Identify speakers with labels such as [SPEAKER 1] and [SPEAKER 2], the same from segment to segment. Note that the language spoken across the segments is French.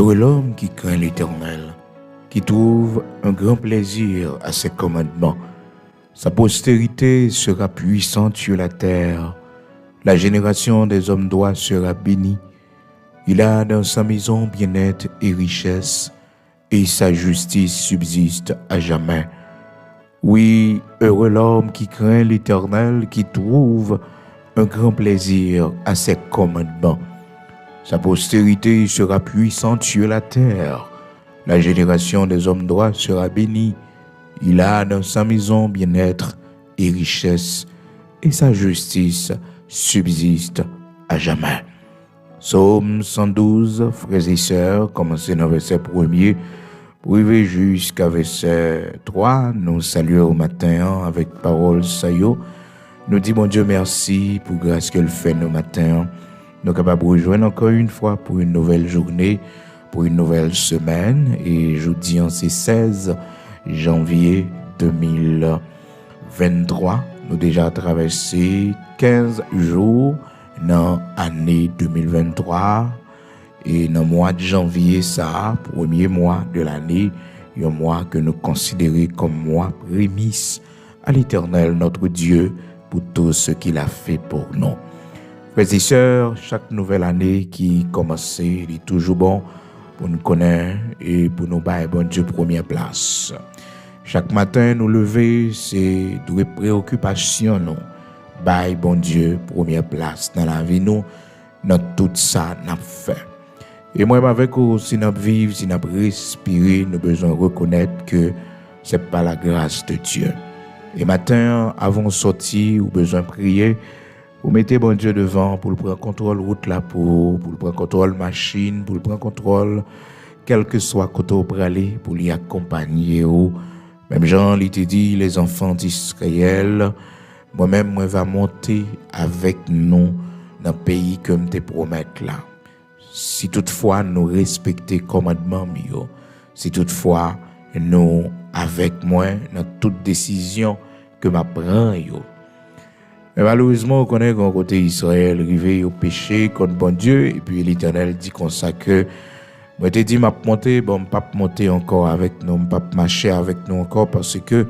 [SPEAKER 1] Heureux l'homme qui craint l'Éternel, qui trouve un grand plaisir à ses commandements. Sa postérité sera puissante sur la terre. La génération des hommes droits sera bénie. Il a dans sa maison bien-être et richesse, et sa justice subsiste à jamais. Oui, heureux l'homme qui craint l'Éternel, qui trouve un grand plaisir à ses commandements. Sa postérité sera puissante sur la terre. La génération des hommes droits sera bénie. Il a dans sa maison bien-être et richesse, et sa justice subsiste à jamais. Psaume 112, frères et sœurs, commencez dans verset 1er, pour arriver jusqu'à verset 3, nous saluons au matin avec parole saillot. Nous disons, mon Dieu, merci pour grâce qu'elle fait nos matins. Nous sommes capables de rejoindre encore une fois pour une nouvelle journée, pour une nouvelle semaine. Et jeudi, c'est 16 janvier 2023. Nous avons déjà traversé 15 jours dans l'année 2023. Et dans le mois de janvier, ça, premier mois de l'année, un mois que nous considérons comme mois prémisse à l'Éternel, notre Dieu, pour tout ce qu'il a fait pour nous. Frères et sœurs, chaque nouvelle année qui commence, il est toujours bon pour nous connaître et pour nous bailler bon Dieu première place. Chaque matin, nous lever, c'est de préoccupation, nous. Bailler bon Dieu première place dans la vie, nous, dans tout ça, nous fait. Et moi, avec vous, si nous vivons, si nous respirons, nous besoin reconnaître que ce n'est pas la grâce de Dieu. Et matin, avant de sortir, ou besoin de prier, vous mettez bon Dieu devant pour le prendre contrôle route là pour le prendre contrôle machine, pour le prendre contrôle quel que soit côté où pour aller, pour l'y accompagner. Même Jean, il te dit, les enfants d'Israël, moi-même, moi va monter avec nous dans le pays que me te promettre là. Si toutefois nous respectons le commandement, si toutefois nous avec moi dans toute décision que je prends. Mais malheureusement, on connaît qu'un côté Israël arrivé au péché contre bon Dieu, et puis l'Éternel dit comme ça que moi te dit m'a monter, bon pas monter encore avec nous, pas marcher avec nous encore parce que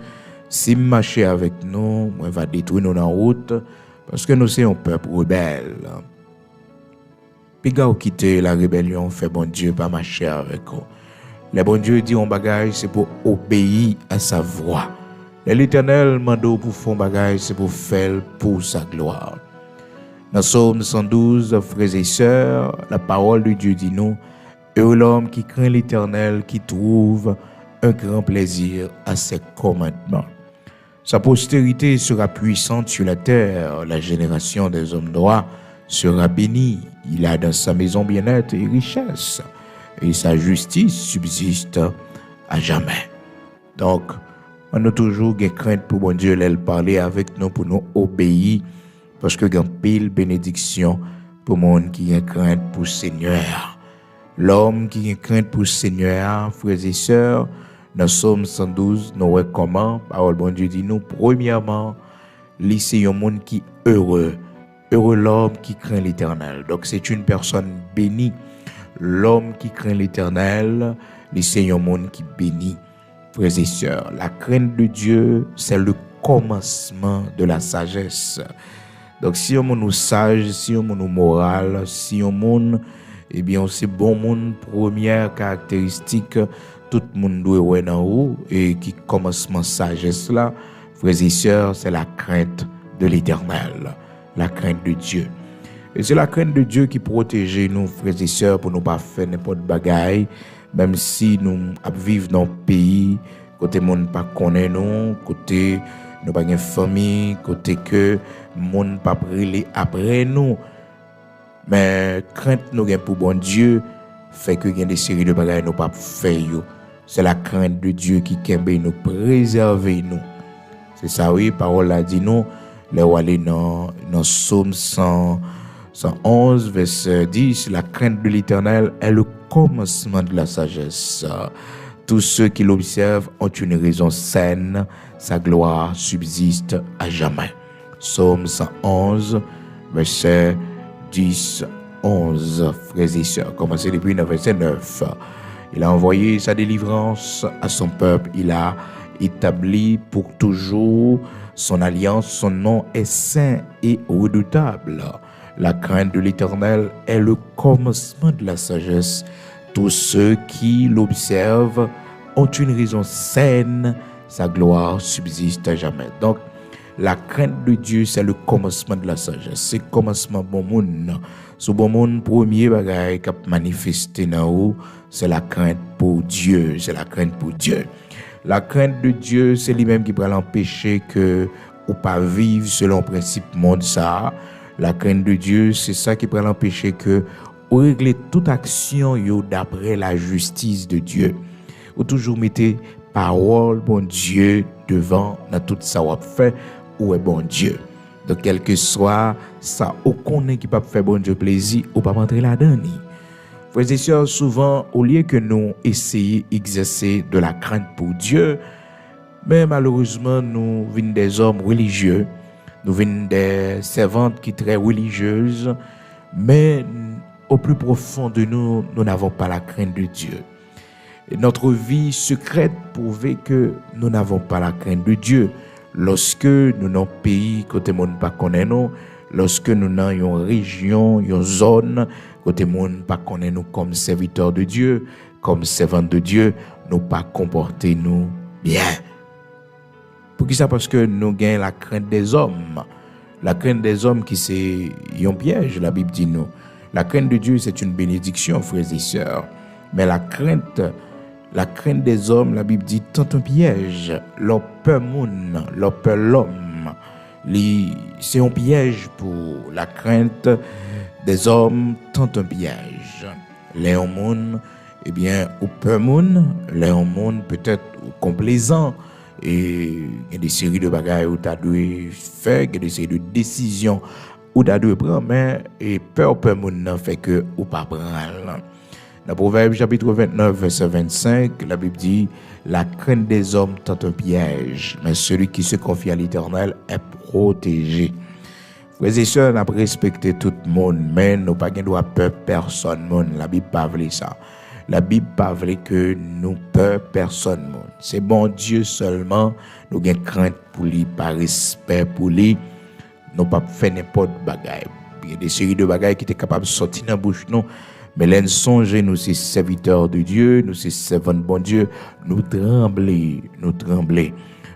[SPEAKER 1] si marcher avec nous, moi va détruire nous en route parce que nous sommes un peuple rebelle. Puis gars quitter la rébellion, fait bon Dieu pas marcher avec eux. Le bon Dieu dit on bagage c'est pour obéir à sa voix. L'Éternel mando pour faire bagage c'est pour faire pour sa gloire. Dans Psaume 112, frères et sœurs, la parole de Dieu dit nous, heureux l'homme qui craint l'Éternel, qui trouve un grand plaisir à ses commandements. Sa postérité sera puissante sur la terre, la génération des hommes droits sera bénie. Il a dans sa maison bien-être et richesse, et sa justice subsiste à jamais. Donc, on a toujours une crainte pour bon Dieu, elle parler avec nous pour nous obéir, parce que il y a pile bénédiction pour le monde qui a crainte pour le Seigneur. L'homme qui a crainte pour le Seigneur, frères et sœurs, dans Psaume 112, nous recommandons, parole bon Dieu dit nous, premièrement, c'est un monde qui est heureux. Heureux l'homme qui craint l'Éternel. Donc c'est une personne bénie. L'homme qui craint l'Éternel, c'est un monde qui bénit. Frères et sœurs, la crainte de Dieu, c'est le commencement de la sagesse. Donc si on est sage, si on est moral, si on est, eh bien c'est bon monde, première caractéristique, tout le monde doit être en haut, et qui commencement sagesse là, frères et sœurs, c'est la crainte de l'Éternel. La crainte de Dieu. Et c'est la crainte de Dieu qui protège nous, frères et sœurs, pour ne pas faire n'importe bagaille, même si nous vivons dans le pays, côté monde pas connaît nous, côté nous pas une famille, côté que monde pas brûler après nous. Mais crainte nous gain pour bon Dieu fait que gain des séries de bagailles nous pas faire yo. C'est la crainte de Dieu qui kembe nous préserver nous. C'est ça oui, parole là dit nous. Là où aller dans Psaume 111, verset 10, la crainte de l'Éternel est le commencement de la sagesse. Tous ceux qui l'observent ont une raison saine, sa gloire subsiste à jamais. Psaume 111, verset 10 11, frères et sœurs. Commencez depuis le verset 9. Il a envoyé sa délivrance à son peuple. Il a établi pour toujours son alliance. Son nom est saint et redoutable. La crainte de l'Éternel est le commencement de la sagesse. Tous ceux qui l'observent ont une raison saine. Sa gloire subsiste à jamais. Donc, la crainte de Dieu, c'est le commencement de la sagesse. C'est le commencement bon monde. Ce bon monde, premier bagage qui a manifesté dans nous, c'est la crainte pour Dieu. C'est la crainte pour Dieu. La crainte de Dieu, c'est lui-même qui peut l'empêcher que ou pas vivre selon le principe monde ça. La crainte de Dieu, c'est ça qui peut l'empêcher que ou régler toute action yo d'après la justice de Dieu. Ou toujours mettez parole bon Dieu devant dans tout ça ou fait ou est bon Dieu. Donc quel que soit ça aucun qui peut faire bon Dieu plaisir ou pas rentrer là-dedans. Frères et sœurs, souvent au lieu que nous essayer d'exercer de la crainte pour Dieu, mais malheureusement nous venons des hommes religieux, nous venons des servantes qui sont très religieuses, mais au plus profond de nous, nous n'avons pas la crainte de Dieu. Et notre vie secrète prouve que nous n'avons pas la crainte de Dieu. Lorsque nous n'avons pays côté monde pas connaît nous, lorsque nous n'avons une région, une zone côté monde pas connaît nous comme serviteurs de Dieu, comme servants de Dieu, nous pas comporter nous bien. Pour qui ça? Parce que nous gagnons la crainte des hommes. La crainte des hommes qui c'est un piège, la Bible dit nous. La crainte de Dieu, c'est une bénédiction, frères et sœurs. Mais la crainte des hommes, la Bible dit, tant un piège. Leur peur moun, leur peur l'homme. C'est un piège pour la crainte des hommes, tant un piège. Les hommes, eh bien, ou peur moun, les hommes peut-être complaisant. Et il y a des séries de bagages où tu as dû faire, il y a des séries de décisions où tu as dû prendre, mais peur moun fait que ou pas prendre. Dans Proverbe chapitre 29, verset 25, la Bible dit, la crainte des hommes tente un piège, mais celui qui se confie à l'Éternel est protégé. Frères et sœurs, nous avons respecté tout le monde, mais nous n'avons pas droit peur personne. La Bible ne veut pas ça. La Bible ne veut pas que nous peur personne. C'est bon Dieu seulement, nous avons crainte pour lui, par respect pour lui, nous ne pouvons pas faire n'importe quoi. Il y a des séries de bagages qui étaient capables de sortir dans la bouche, non. Mais là, nous songeons, nous sommes serviteurs de Dieu, nous sommes servants de bon Dieu, nous tremblons.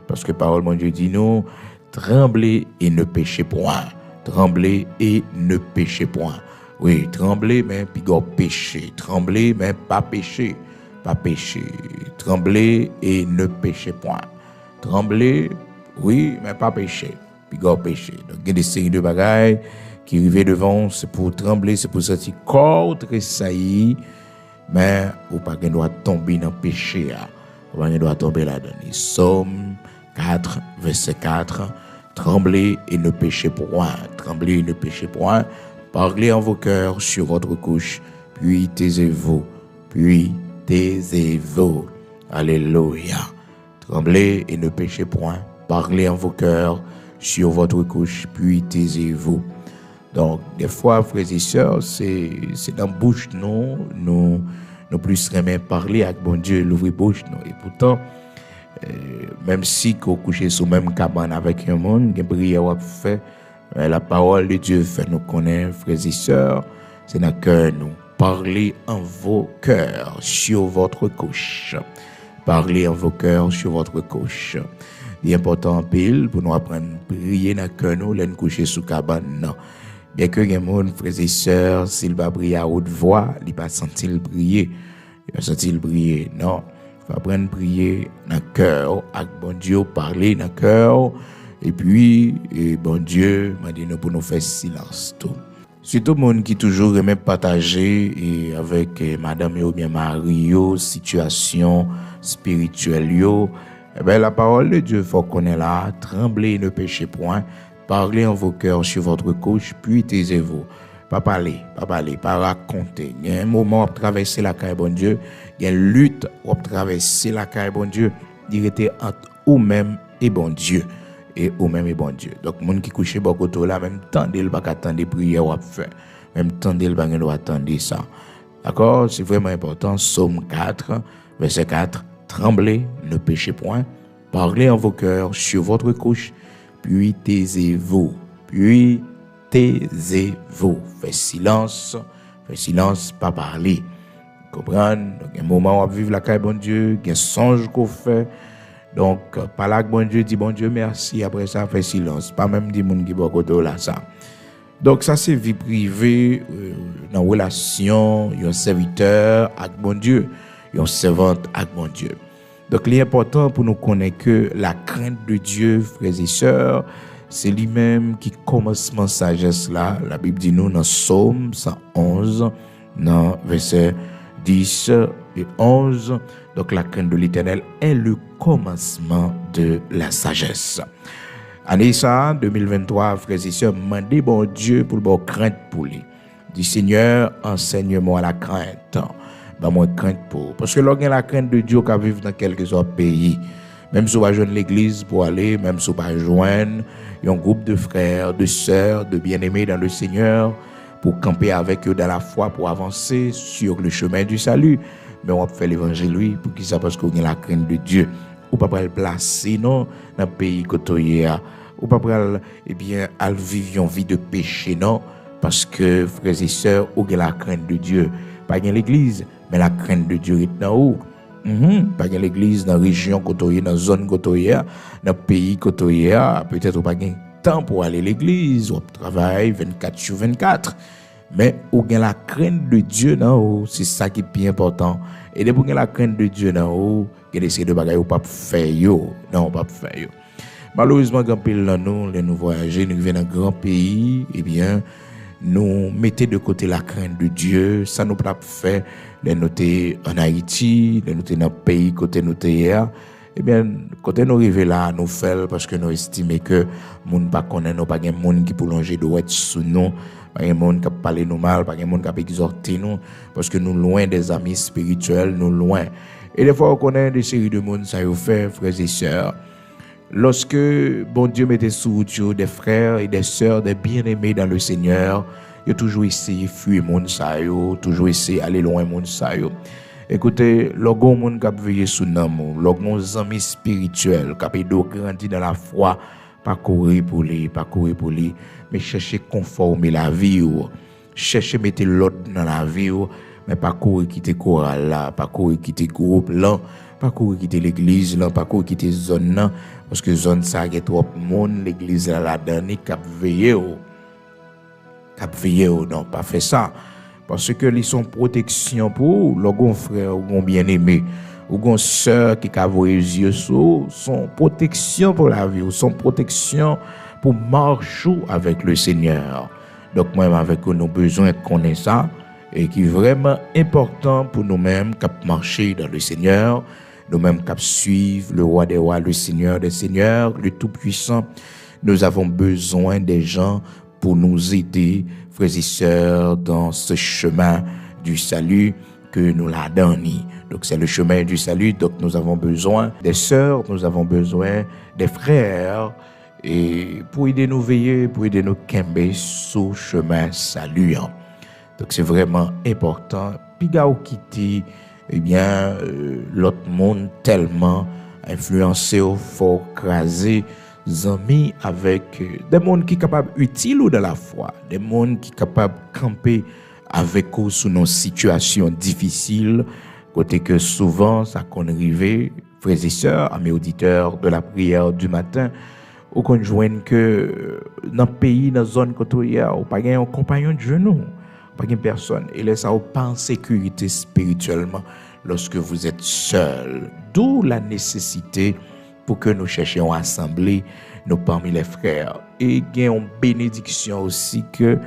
[SPEAKER 1] Parce que la parole de Dieu dit nous, tremblez et ne péchez point. Tremblez et ne péchez point. Oui, tremblez, mais puis péché. Tremblez, mais pas péché. Pas péché. Tremblez et ne péchez point. Tremblez, oui, mais pas péché. Puis péché. Donc, il y a des séries de bagailles qui arrivent devant, c'est pour trembler, c'est pour sortir corps tressaillir, mais ou pas qu'on doit tomber dans le péché, ou pas qu'on doit tomber là-dedans. Somme 4, verset 4, tremblez et ne péchez point, tremblez et ne péchez point, parlez en vos cœurs sur votre couche, puis taisez-vous, alléluia. Tremblez et ne péchez point, parlez en vos cœurs sur votre couche, puis taisez-vous. Donc, des fois, frères et sœurs, c'est dans la bouche, nous plus aimer parler avec bon Dieu, l'ouvrir bouche, nous. Et pourtant, même si qu'on couche sous même cabane avec un monde, il y a prière fait, la parole de Dieu fait nous connaître, frères et sœurs, c'est dans le cœur, nous. Parlez en vos cœurs sur votre couche. Parlez en vos cœurs sur votre couche. Il est important, pile, pour nous apprendre à prier dans le cœur, nous, nous coucher sous cabane, non. Bien que les gens, frères et sœurs, s'il va prier à haute voix, il ne va pas sentir prier. Il va sentir prier. Non. Il va apprendre à prier dans le cœur, avec bon Dieu, parler dans le cœur. Et puis, bon Dieu m'a dit pour nous faire silence. Tout. Surtout, les gens qui toujours aiment partager avec madame ou bien Mario, situation spirituelle. La parole de Dieu, il faut qu'on est là, tremblez et ne péchez point. Parlez en vos cœurs sur votre couche, puis taisez-vous. Pas parler, pas raconter. Il y a un moment où traverser la caille, bon Dieu. Il y a une lutte où traverser la caille, bon Dieu. Il était entre vous-même et bon Dieu. et ou même bon Dieu. Donc monde qui couche bon côté là même tendez le pas attendre prière ou faire. Même tendez le pas doit attendre ça. D'accord? C'est vraiment important. Psaume 4, verset 4. Tremblez, ne péchez point. Parlez en vos cœurs sur votre couche, puis taisez-vous. Puis taisez-vous. Faites silence, pas parler. Comprendre? Donc, un moment où on vivre la caille, bon Dieu, il y a un songe qu'on fait. Donc, par là que bon Dieu dit, bon Dieu, merci. Après ça, fait silence. Pas même des gens qui vont côté là, ça. Donc, ça, c'est vie privée, dans la relation, un serviteur avec bon Dieu, un servante avec bon Dieu. Donc, l'important pour nous connaître que la crainte de Dieu, frères et sœurs, c'est lui-même qui commence la sagesse là. La Bible dit nous dans Psaume 111, dans verset 10 et 11. Donc, la crainte de l'Éternel est le commencement de la sagesse. Année ça, 2023, frères et sœurs, demandez bon Dieu pour bon crainte pour lui. Dit Seigneur, enseigne-moi la crainte. Bah moi crainte pour. Parce que lorsqu'on a la crainte de Dieu qui vivent dans quelques autres pays, même si on va joindre l'église pour aller, même si on va joindre un groupe de frères, de sœurs, de bien-aimés dans le Seigneur, pour camper avec eux dans la foi, pour avancer sur le chemin du salut. Mais on va faire l'évangile, lui, pour qu'ils savent parce qu'on a la crainte de Dieu. Ou pas le placer non dans le pays côté ou pas à vivre une vie de péché non parce que frères et sœurs ou la crainte de Dieu pas dans l'église mais la crainte de Dieu est dans où pas dans l'église dans région côté dans zone côté dans pays côté peut-être pas gain temps pour aller à l'église ou travail 24 sur 24 mais ou gain la crainte de Dieu non c'est ça qui est bien important et de pour la crainte de Dieu dans haut que d'essayer de bagaille ou pas faire yo non pas faire yo malheureusement quand pile dans nous les nous voyager nous venons dans grand pays et bien nous mettez de côté la crainte de Dieu ça nous pas faire les noter en Haïti les noter dans pays côté nous hier et bien côté nous arriver là nous faire parce que nous estimons que monde pas connaît nous pas gain monde qui pour longer doit être sous nous pas un monde qui parler nous mal pas un monde qui exhorter nous parce que nous loin des amis spirituels nous loin et des fois on connaît des séries de monde ça y fait frères et sœurs lorsque bon Dieu mettait sous des frères et des sœurs des bien-aimés dans le Seigneur il a toujours essayé fuir monde ça yo toujours essayé aller loin monde ça yo écoutez logon monde qui veiller sous nous logon amis spirituels qui a grandi dans la foi pas courir pour lui mais chercher conformer la vie ou chercher mettre l'ordre dans la vie ou mais pas courir quitter chorale là pas courir quitter groupe là pas courir quitter l'église là pas courir quitter zone là parce que zone ça y a trop monde l'église là la dernière cap veiller non pas faire ça parce que ils sont protection pour logon frère ou bien-aimé ou gon sœur qui a voyé yeux son protection pour la vie ou son protection pour marcher avec le Seigneur. Donc moi avec nous besoin de connaître ça et qui est vraiment important pour nous-mêmes qui marcher dans le Seigneur, nous-mêmes qui suivre le roi des rois, le Seigneur des seigneurs, le tout-puissant. Nous avons besoin des gens pour nous aider, frères et sœurs, dans ce chemin du salut que nous l'a donné. Donc c'est le chemin du salut, donc nous avons besoin des sœurs, nous avons besoin des frères, et pour aider nous veiller, pour aider nous camber sous chemin saluant. Donc c'est vraiment important. Puis gars quitter, eh bien l'autre monde tellement influencé au fort craser amis avec des mondes qui sont capables utiles ou de la foi, des mondes qui sont capables de camper avec eux sous nos situations difficiles, côté que souvent ça qu'on arrive, frères et sœurs, amis auditeurs de la prière du matin, ou qu'on joigne que dans le pays, dans la zone côté, ou pas un compagnon de genou, pas une personne, et laisse ça pas en sécurité spirituellement lorsque vous êtes seul. D'où la nécessité pour que nous cherchions à assembler nous parmi les frères. Et il y a une bénédiction aussi que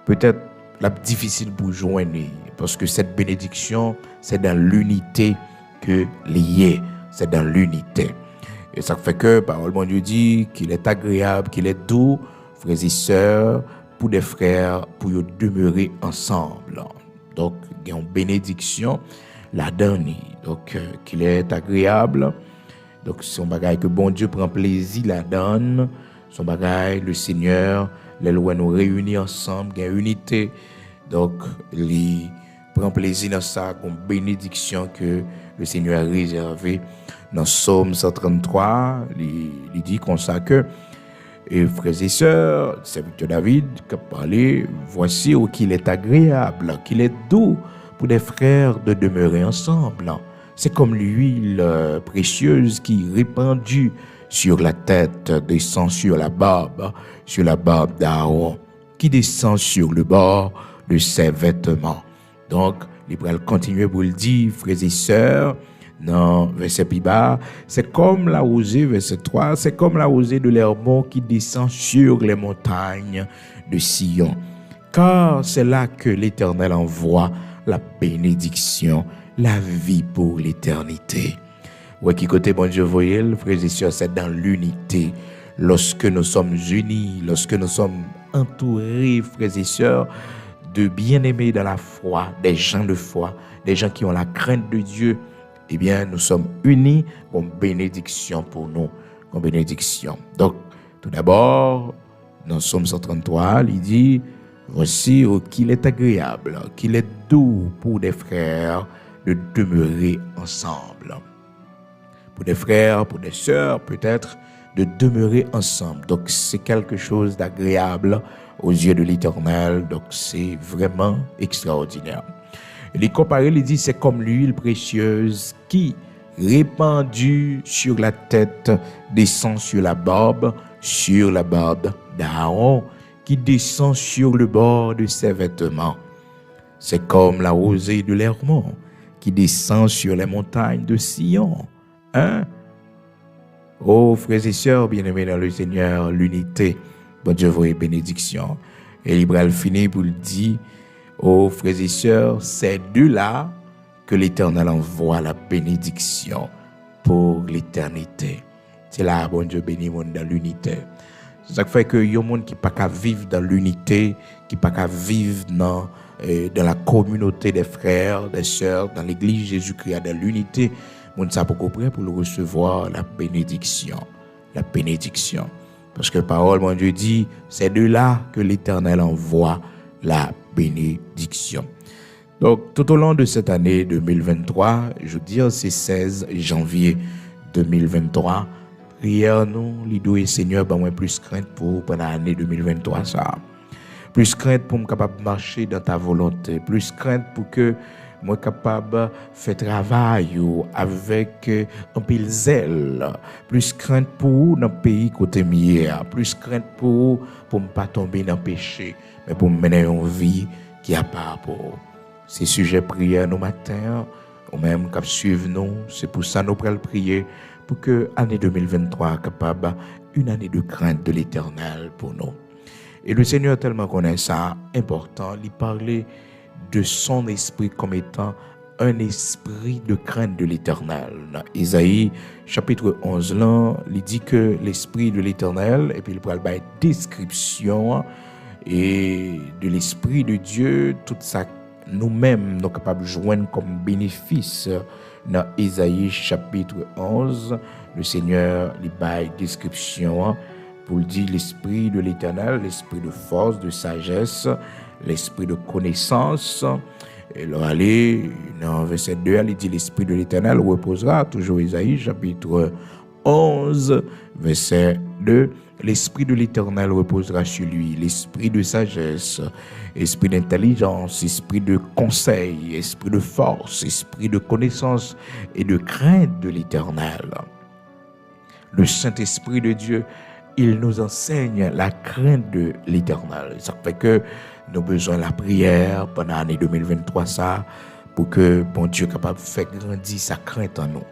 [SPEAKER 1] peut-être la difficile pour joindre, parce que cette bénédiction, c'est dans l'unité que lié, c'est dans l'unité. Et ça fait que, parole de Dieu dit qu'il est agréable, qu'il est doux, frères et sœurs, pour des frères, pour demeurer ensemble. Donc, il y a une bénédiction là-dedans. Donc, qu'il est agréable Donc, son bagage que bon Dieu prend plaisir la donne. Son bagage, le Seigneur, les lois nous réunit ensemble, il y a unité. Donc, il prend plaisir dans ça, comme bénédiction que le Seigneur a réservée. Dans Psaume 133, il dit comme ça que, et frères et sœurs, c'est Victor David qui a parlé, voici où qu'il est agréable, qu'il est doux pour des frères de demeurer ensemble. C'est comme l'huile précieuse qui est répandue sur la tête, descend sur la barbe d'Aaron, qui descend sur le bord de ses vêtements. Donc, il va continuer pour le dire, frères et sœurs, dans verset plus bas, c'est comme la rosée, verset 3, c'est comme la rosée de l'Hermon qui descend sur les montagnes de Sion. Car c'est là que l'Éternel envoie la bénédiction, la vie pour l'éternité. Ouais, qui côté bon Dieu voyez, frères et sœurs, c'est dans l'unité. Lorsque nous sommes unis, lorsque nous sommes entourés, frères et sœurs, de bien-aimés dans la foi, des gens de foi, des gens qui ont la crainte de Dieu, eh bien, nous sommes unis comme bénédiction pour nous, comme bénédiction. Donc, tout d'abord, dans Psaume 133, il dit, voici qu'il est agréable, qu'il est doux pour des frères de demeurer ensemble. Pour des frères, pour des sœurs, peut-être, de demeurer ensemble. Donc, c'est quelque chose d'agréable aux yeux de l'Éternel. Donc, c'est vraiment extraordinaire. Il est comparé, il dit, c'est comme l'huile précieuse qui, répandue sur la tête, descend sur la barbe d'Aaron, qui descend sur le bord de ses vêtements. C'est comme la rosée de l'Hermon, qui descend sur les montagnes de Sion. Hein? Oh, frères et sœurs, bien-aimés dans le Seigneur, l'unité, bon Dieu vous bénédiction. Et il finit pour le dire, oh, frères et sœurs, c'est de là que l'Éternel envoie la bénédiction pour l'éternité. C'est là, bon Dieu bénit monde dans l'unité. C'est ça qui fait que y a un monde qui pas qu'à vivre dans l'unité, qui pas qu'à vivre dans la communauté des frères, des sœurs, dans l'église Jésus-Christ, dans l'unité. Monde ça beaucoup prêt pour le recevoir la bénédiction. La bénédiction. Parce que la parole, mon Dieu dit, c'est de là que l'Éternel envoie la bénédiction. Donc, tout au long de cette année 2023, je veux dire, c'est 16 janvier 2023, prière nous, l'idou et Seigneur, ben moi plus crainte pour pendant l'année 2023 ça. Plus crainte pour me capable de marcher dans ta volonté, plus crainte pour que moi capable faire travail avec un pile zèle, plus crainte pour dans pays côté mieux, plus crainte pour me pas tomber dans le péché, mais pour me mener une vie qui a pas rapport. Ces sujets prière nos matins, ou même cap suivre nous, c'est pour ça nous prenons prier pour que l'année 2023 capable une année de crainte de l'Éternel pour nous. Et le Seigneur tellement connaît ça important, il parlait de son esprit comme étant un esprit de crainte de l'Éternel. Dans Isaïe chapitre 11 là, il dit que l'esprit de l'Éternel, et puis il prend la description et de l'esprit de Dieu, tout ça nous-mêmes nous capables de joindre comme bénéfice. Dans Isaïe chapitre 11, le Seigneur lui baille description pour dire l'esprit de l'Éternel, l'esprit de force, de sagesse, l'esprit de connaissance. Et là, allez, dans verset 2, il dit l'esprit de l'Éternel reposera, toujours Isaïe chapitre 11, verset 2. L'esprit de l'Éternel reposera sur lui, l'esprit de sagesse, esprit d'intelligence, esprit de conseil, esprit de force, esprit de connaissance et de crainte de l'Éternel. Le Saint-Esprit de Dieu, il nous enseigne la crainte de l'Éternel. Ça fait que nous avons besoin de la prière pendant l'année 2023 ça, pour que bon Dieu soit capable de faire grandir sa crainte en nous.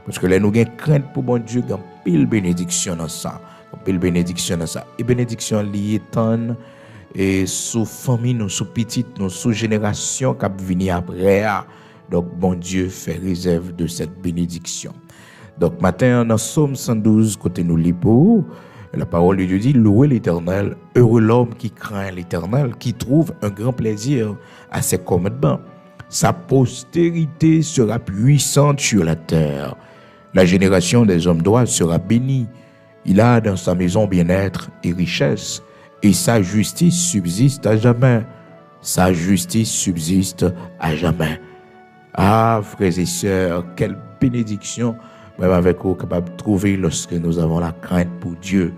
[SPEAKER 1] Parce que là, nous avons crainte pour bon Dieu, il y a pile bénédiction dans ça. Pile bénédiction dans ça. Et bénédiction liée tant et sous famille, nous, sous petite, nous, sous génération qui venir après. Donc, bon Dieu fait réserve de cette bénédiction. Donc, matin, dans Psaume 112, côté nous lipo, la parole de Dieu dit, louez l'Éternel, heureux l'homme qui craint l'Éternel, qui trouve un grand plaisir à ses commandements. Sa postérité sera puissante sur la terre. La génération des hommes droits sera bénie. Il a dans sa maison bien-être et richesse, et sa justice subsiste à jamais. Sa justice subsiste à jamais. Ah, frères et sœurs, quelle bénédiction, même avec vous, capable de trouver lorsque nous avons la crainte pour Dieu.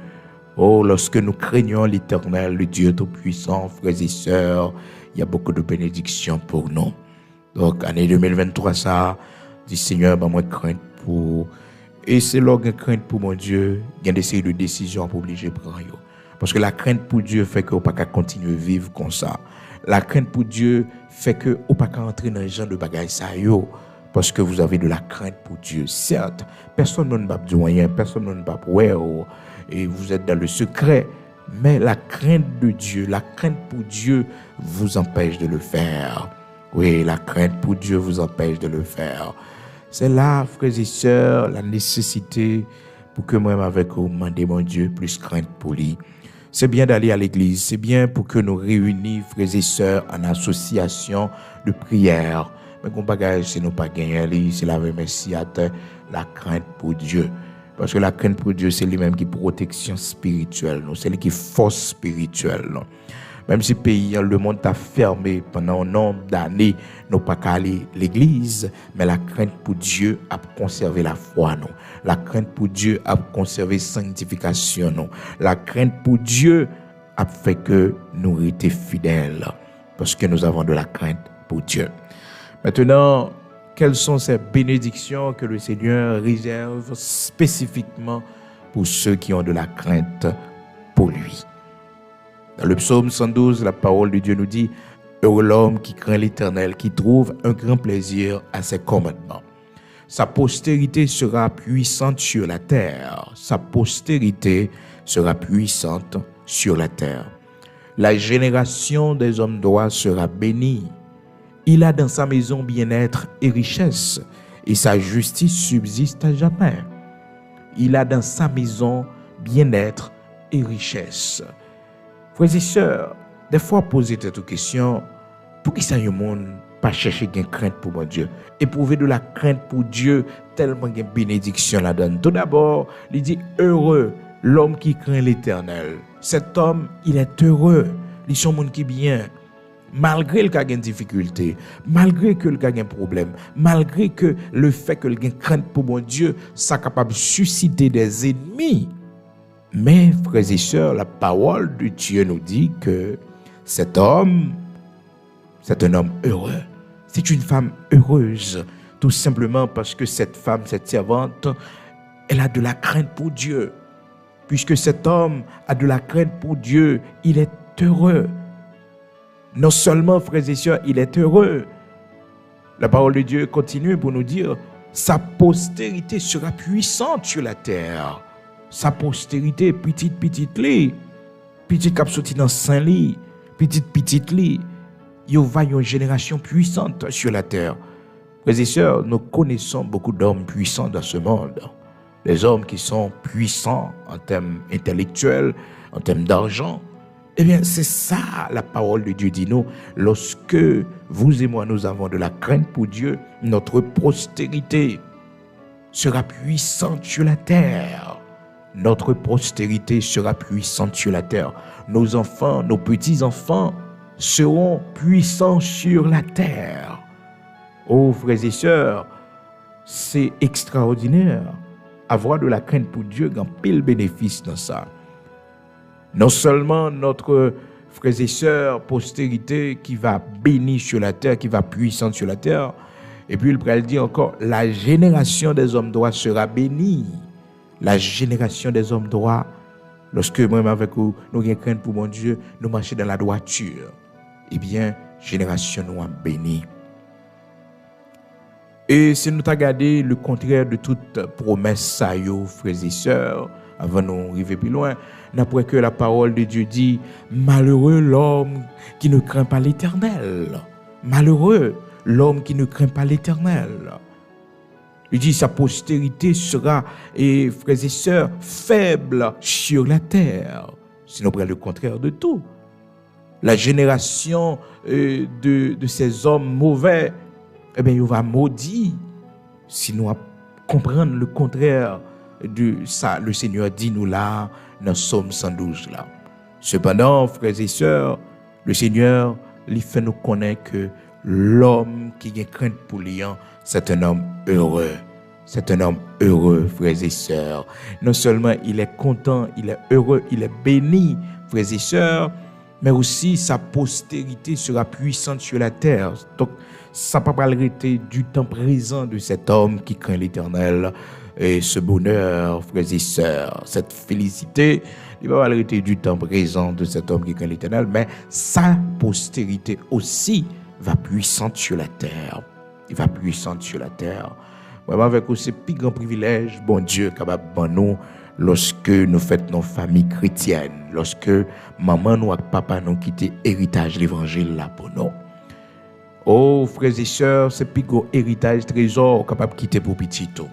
[SPEAKER 1] Oh, lorsque nous craignons l'Éternel, le Dieu Tout-Puissant, frères et sœurs, il y a beaucoup de bénédictions pour nous. Donc, année 2023, ça, dit Seigneur, ben, moi, crainte pour. Et c'est là que crainte pour mon Dieu, il y a des séries de décisions pour obliger de prendre. Parce que la crainte pour Dieu fait qu'on ne peut pas continuer à vivre comme ça. La crainte pour Dieu fait qu'on ne peut pas entrer dans les gens de bagaille ça. Parce que vous avez de la crainte pour Dieu. Certes, personne ne va dire rien, personne ne va dire et vous êtes dans le secret. Mais la crainte de Dieu, la crainte pour Dieu vous empêche de le faire. Oui, la crainte pour Dieu vous empêche de le faire. C'est là, frères et sœurs, la nécessité pour que moi-même avec vous, demandez mon Dieu plus crainte pour lui. C'est bien d'aller à l'église, c'est bien pour que nous réunissions, frères et sœurs, en association de prière. Mais qu'on bagage, c'est nous pas gagner, c'est la merci à terre, la crainte pour Dieu. Parce que la crainte pour Dieu, c'est lui-même qui protection spirituelle, c'est lui qui force spirituelle. Non? Même si le monde a fermé pendant un nombre d'années, nous pas qu'à aller à l'église, mais la crainte pour Dieu a conservé la foi. Non? La crainte pour Dieu a conservé la sanctification. Non? La crainte pour Dieu a fait que nous étions fidèles, parce que nous avons de la crainte pour Dieu. Maintenant, quelles sont ces bénédictions que le Seigneur réserve spécifiquement pour ceux qui ont de la crainte pour lui? Dans le psaume 112, la parole de Dieu nous dit « Heureux l'homme qui craint l'Éternel, qui trouve un grand plaisir à ses commandements. Sa postérité sera puissante sur la terre. Sa postérité sera puissante sur la terre. La génération des hommes droits sera bénie. Il a dans sa maison bien-être et richesse, et sa justice subsiste à jamais. Il a dans sa maison bien-être et richesse. » Frères et sœurs, des fois poser cette question, pour qui ça y monde pas chercher une crainte pour mon Dieu, éprouver de la crainte pour Dieu, tellement une bénédiction là-dedans. Tout d'abord, il dit heureux l'homme qui craint l'Éternel. Cet homme, il est heureux. Il est un monde qui est bien. Malgré le cas de difficulté, malgré que le cas de problème, malgré que le fait que le crainte pour mon Dieu, ça capable de susciter des ennemis. Mais, frères et sœurs, la parole de Dieu nous dit que cet homme, c'est un homme heureux. C'est une femme heureuse. Tout simplement parce que cette femme, cette servante, elle a de la crainte pour Dieu. Puisque cet homme a de la crainte pour Dieu, il est heureux. Non seulement, frères et sœurs, il est heureux. La parole de Dieu continue pour nous dire, sa postérité sera puissante sur la terre. Sa postérité, petite lit, petite cap sorti dans Saint-Lit, petite lit, il y a une génération puissante sur la terre. Frères et sœurs, nous connaissons beaucoup d'hommes puissants dans ce monde. Les hommes qui sont puissants en termes intellectuels, en termes d'argent. Eh bien, c'est ça la parole de Dieu dit nous. Lorsque vous et moi, nous avons de la crainte pour Dieu, notre postérité sera puissante sur la terre. Notre postérité sera puissante sur la terre. Nos enfants, nos petits-enfants seront puissants sur la terre. Oh, frères et sœurs, c'est extraordinaire. Avoir de la crainte pour Dieu, il y a pile bénéfice dans ça. Non seulement notre frères et sœurs, postérité qui va bénir sur la terre, qui va puissante sur la terre, et puis il pourrait dire encore, la génération des hommes droits sera bénie. La génération des hommes droits, lorsque moi-même avec vous, nous avons crainte pour mon Dieu, nous marchons dans la droiture, eh bien, génération nous a béni. Et si nous avons regardé le contraire de toute promesse, ça y est, frères et sœurs, avant de nous arriver plus loin, n'après que la parole de Dieu dit, malheureux l'homme qui ne craint pas l'Éternel. Malheureux l'homme qui ne craint pas l'Éternel. Il dit sa postérité sera, et frères et sœurs, faible sur la terre. Sinon, le contraire de tout. La génération de ces hommes mauvais, eh bien, il va maudire si nous comprendre le contraire de ça. Le Seigneur dit nous là, dans Psaume 112 là. Cependant, frères et sœurs, le Seigneur lui fait nous connaître que l'homme qui a crainte pour lui, c'est un homme heureux. C'est un homme heureux, frères et sœurs. Non seulement il est content, il est heureux, il est béni, frères et sœurs, mais aussi sa postérité sera puissante sur la terre. Donc, ça ne peut pas arrêter du temps présent de cet homme qui craint l'Éternel. Et ce bonheur, frères et sœurs, cette félicité, il va arrêter du temps présent de cet homme qui craint l'Éternel, mais sa postérité aussi va puissante sur la terre. Il va puissante sur la terre. Vraiment avec aussi plus grand privilège, bon Dieu, capable de nous lorsque nous faisons nos familles chrétiennes, lorsque maman nous et papa nous quittent héritage l'évangile là pour nous. Oh, frères et sœurs, c'est plus gros héritage, trésor capable de quitter pour petit tout.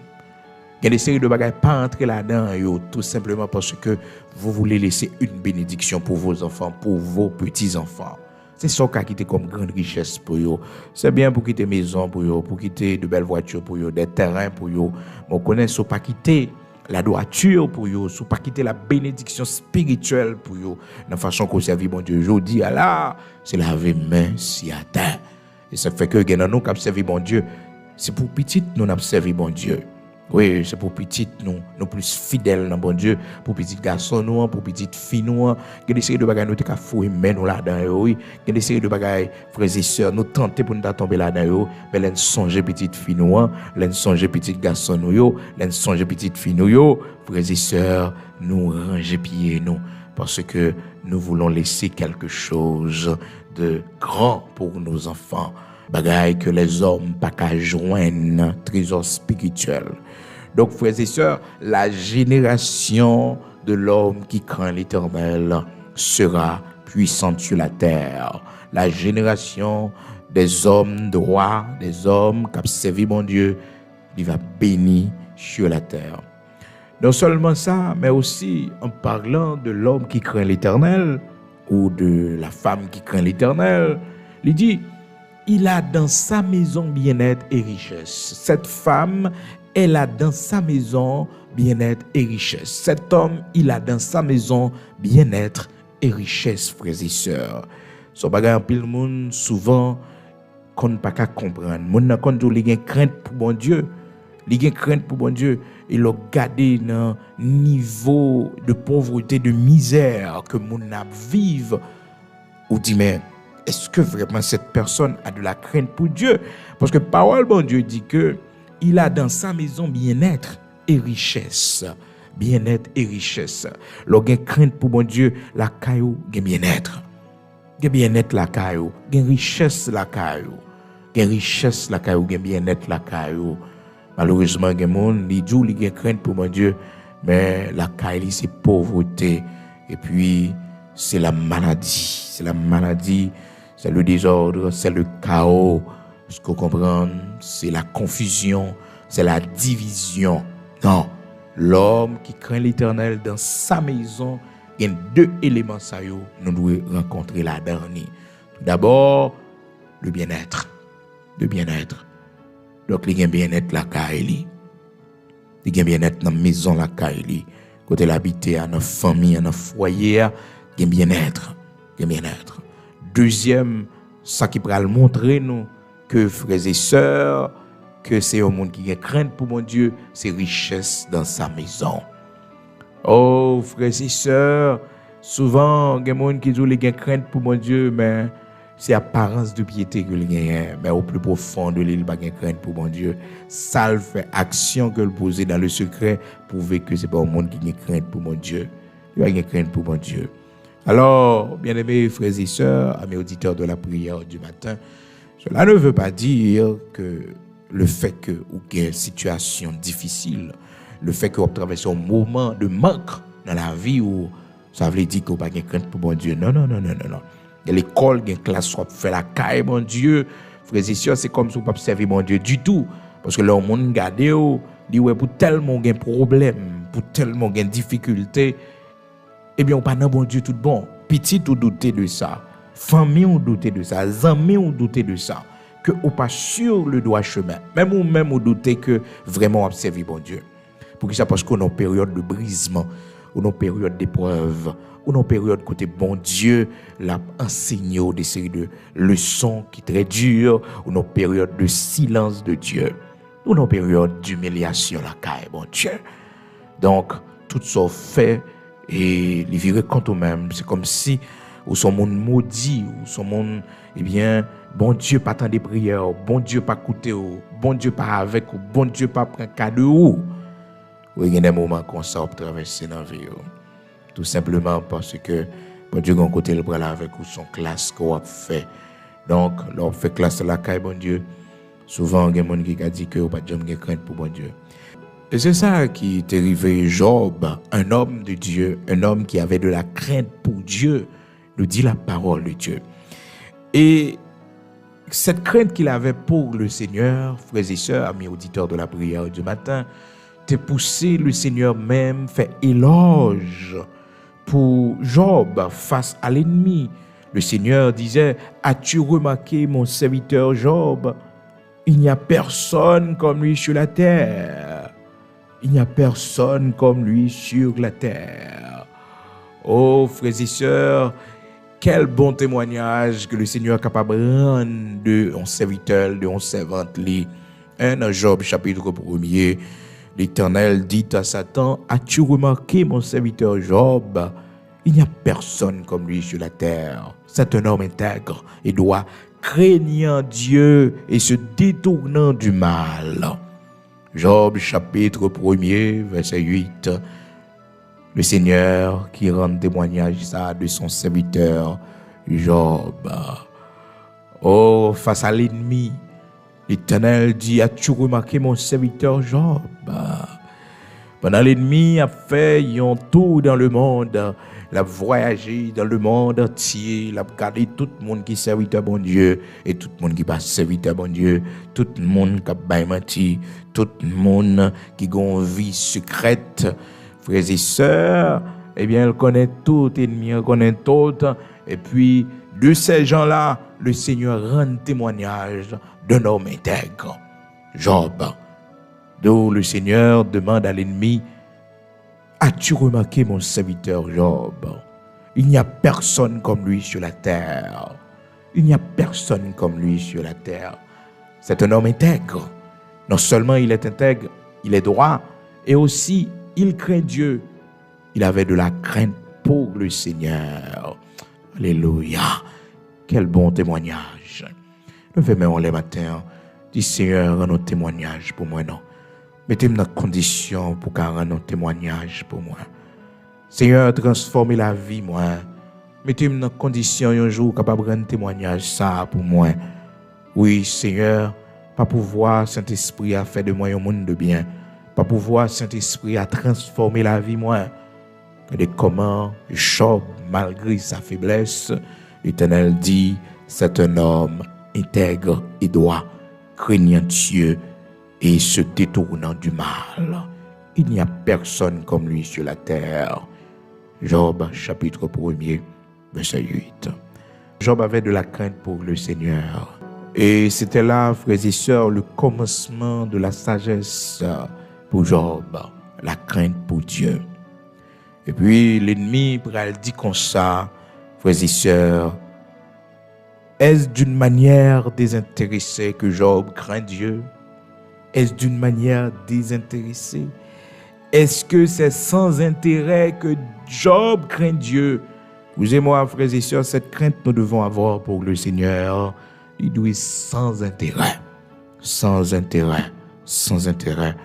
[SPEAKER 1] Il y a des séries de bagages pas entrer là-dedans, tout simplement parce que vous voulez laisser une bénédiction pour vos enfants, pour vos petits-enfants. C'est ça qui a quitté comme grande richesse pour eux. C'est bien pour quitter maison pour eux, pour quitter de belles voitures pour eux, des terrains pour eux. Mais on connaît ça pas quitter la droiture pour eux, pas quitter la bénédiction spirituelle pour eux. De façon qu'on serve bon Dieu. Je dis là, c'est laver main si à terre. Et ça fait que nous qui servi bon Dieu, c'est pour petit nous avons servi bon Dieu. Oui, c'est pour petit nous plus fidèles dans bon Dieu, pour petit garçon nous, pour petite fille nous. Il y a des séries de bagages nous te fouiller mais nous là-dedans oui. Il y a des séries de bagages frères et sœurs nous tenter pour nous tomber là-dedans mais l'en songer petite fille nous, l'en songer petit garçon nous l'en songer petite fille nous frères et sœurs, nous ranger pieds nous parce que nous voulons laisser quelque chose de grand pour nos enfants. Bagaille que les hommes pas qu'à joindre, trésor spirituel. Donc, frères et sœurs, la génération de l'homme qui craint l'Éternel sera puissante sur la terre. La génération des hommes droits, des hommes qui ont servi mon Dieu, il va bénir sur la terre. Non seulement ça, mais aussi en parlant de l'homme qui craint l'Éternel ou de la femme qui craint l'Éternel, il dit il a dans sa maison bien-être et richesse. Cette femme, elle a dans sa maison bien-être et richesse. Cet homme, il a dans sa maison bien-être et richesse, frères et sœurs. So bagay en pile monde souvent qu'on pas qu'à comprendre. Moun nan kon tou li gen crainte pour bon Dieu. Li gen crainte pour bon Dieu. Il a gardé dans niveau de pauvreté, de misère que moun nan vive. Ou dit mais est-ce que vraiment cette personne a de la crainte pour Dieu? Parce que parole bon Dieu dit que il a dans sa maison bien-être et richesse. Bien-être et richesse. Lorsqu'il y a crainte pour bon Dieu, la caillou, il y a bien-être. Il y a bien-être la caillou. Il y a richesse la caillou. Il y a richesse la caillou. Il y a bien-être la caillou. Malheureusement, il y a des gens qui disent qu'il y a crainte pour mon Dieu, mais la caillou, c'est pauvreté. Et puis, c'est la maladie. C'est la maladie. C'est le désordre, c'est le chaos. Ce qu'on comprend, c'est la confusion, c'est la division. Non, l'homme qui craint l'Éternel dans sa maison, il y a deux éléments ça yo, nous devons rencontrer la dernière. Tout d'abord, le bien-être. Le bien-être. Donc, il y a bien-être la caille. Il y a bien-être dans la maison la caille. Côté l'habiter, dans la famille, dans le foyer, il y a bien-être. Il y a bien-être. Deuxième, ça qui pourra montrer nous que frères et sœurs, que c'est un monde qui a crainte pour mon Dieu, c'est richesse dans sa maison. Oh, frères et sœurs, souvent, il y a des gens qui disent qu'ils ont crainte pour mon Dieu, mais c'est apparence de piété que ils ont, mais au plus profond de l'île, ils ont crainte pour mon Dieu. Ça fait action que le poser dans le secret, prouver que ce n'est pas un monde qui a crainte pour mon Dieu. Il a crainte pour mon Dieu. Alors, bien-aimés frères et sœurs, amis auditeurs de la prière du matin, cela ne veut pas dire que le fait que vous avez une situation difficile, le fait que vous traversez un moment de manque dans la vie, où ça veut dire que vous n'avez pas de crainte pour mon Dieu. Non. Il y a l'école, il y a une classe, vous fait la caille, mon Dieu. Frères et sœurs, c'est comme si vous ne pouvez pas servir mon Dieu du tout. Parce que là, le monde regarde, dit ouais, pour tellement de problèmes, pour tellement de difficultés, eh bien, on pas dans bon Dieu tout bon. Petit ou douter de ça. Famille ou douter de ça. Amis ou douter de ça. Que que ou pas sur le droit chemin. Même ou doutez que vraiment observer bon Dieu. Pour que ça parce qu'on est en période de brisement, ou en période d'épreuve, ou en période côté bon Dieu l'a enseigné des séries de leçons qui très dures, ou en période de silence de Dieu, ou en période d'humiliation la caille bon Dieu. Donc tout ça fait et les virer contre eux-mêmes, c'est comme si ou son monde maudit, ou son monde, eh bien, bon Dieu pas tant des prières, bon Dieu pas écouter, bon Dieu pas avec, ou bon Dieu pas prendre cadeau. Oui, il y a des moments qu'on ça traverser dans la vie. Tout simplement parce que bon Dieu, d'un côté, il prend avec ou son classe qu'on a fait. Donc, lorsqu'on fait classe la caille, bon Dieu, souvent, il y a des gens qui disent que vous n'avez pas de crainte pour bon Dieu. Et c'est ça qui est arrivé Job, un homme de Dieu, un homme qui avait de la crainte pour Dieu, nous dit la parole de Dieu. Et cette crainte qu'il avait pour le Seigneur, frères et sœurs, amis auditeurs de la prière du matin, t'es poussé le Seigneur même fait éloge pour Job face à l'ennemi. Le Seigneur disait, as-tu remarqué mon serviteur Job? Il n'y a personne comme lui sur la terre. Il n'y a personne comme lui sur la terre. Oh, frères et sœurs, quel bon témoignage que le Seigneur est capable de rendre de son serviteur, de son servante. Dans Job chapitre 1er, l'Éternel dit à Satan, as-tu remarqué mon serviteur Job? Il n'y a personne comme lui sur la terre. C'est un homme intègre et doit craignant Dieu et se détournant du mal. Job chapitre 1er, verset 8. Le Seigneur qui rend témoignage ça de son serviteur Job. Oh, face à l'ennemi, l'Éternel dit, as-tu remarqué mon serviteur Job? Pendant l'ennemi a fait un tour dans le monde, l'a voyagé dans le monde entier, l'a regardé tout le monde qui serviteur bon Dieu et tout le monde qui pas serviteur bon Dieu, tout le monde qui a menti, tout le monde qui a une vie secrète. Frères et sœurs, eh bien, elle connaît tout ennemi, elle connaît tout. Et puis, de ces gens-là, le Seigneur rend témoignage d'un homme intègre, Job. D'où le Seigneur demande à l'ennemi, as-tu remarqué mon serviteur Job? Il n'y a personne comme lui sur la terre. Il n'y a personne comme lui sur la terre. C'est un homme intègre. Non seulement il est intègre, il est droit, et aussi il craint Dieu. Il avait de la crainte pour le Seigneur. Alléluia. Quel bon témoignage. Levez-moi les matins. Dis Seigneur, rends un témoignage pour moi, non. Mettez-moi dans condition pour qu'on rende un témoignage pour moi. Seigneur, transformez la vie, moi. Mettez-moi dans condition un jour capable de rendre un témoignage ça pour moi. Oui, Seigneur, pas pouvoir Saint-Esprit a fait de moi un monde de bien. Pas pouvoir Saint-Esprit a transformé la vie, moi. Et comment Job, malgré sa faiblesse, l'Éternel dit, c'est un homme intègre et droit, craignant Dieu et se détournant du mal. Il n'y a personne comme lui sur la terre. Job, chapitre 1er, verset 8. Job avait de la crainte pour le Seigneur. Et c'était là, frères et sœurs, le commencement de la sagesse pour Job, la crainte pour Dieu. Et puis l'ennemi pral dit comme ça, frères et sœurs, est-ce d'une manière désintéressée que Job craint Dieu? Est-ce d'une manière désintéressée? Est-ce que c'est sans intérêt que Job craint Dieu? Vous et moi, frères et sœurs, cette crainte nous devons avoir pour le Seigneur. Il doit être sans intérêt. Sans intérêt. Sans intérêt.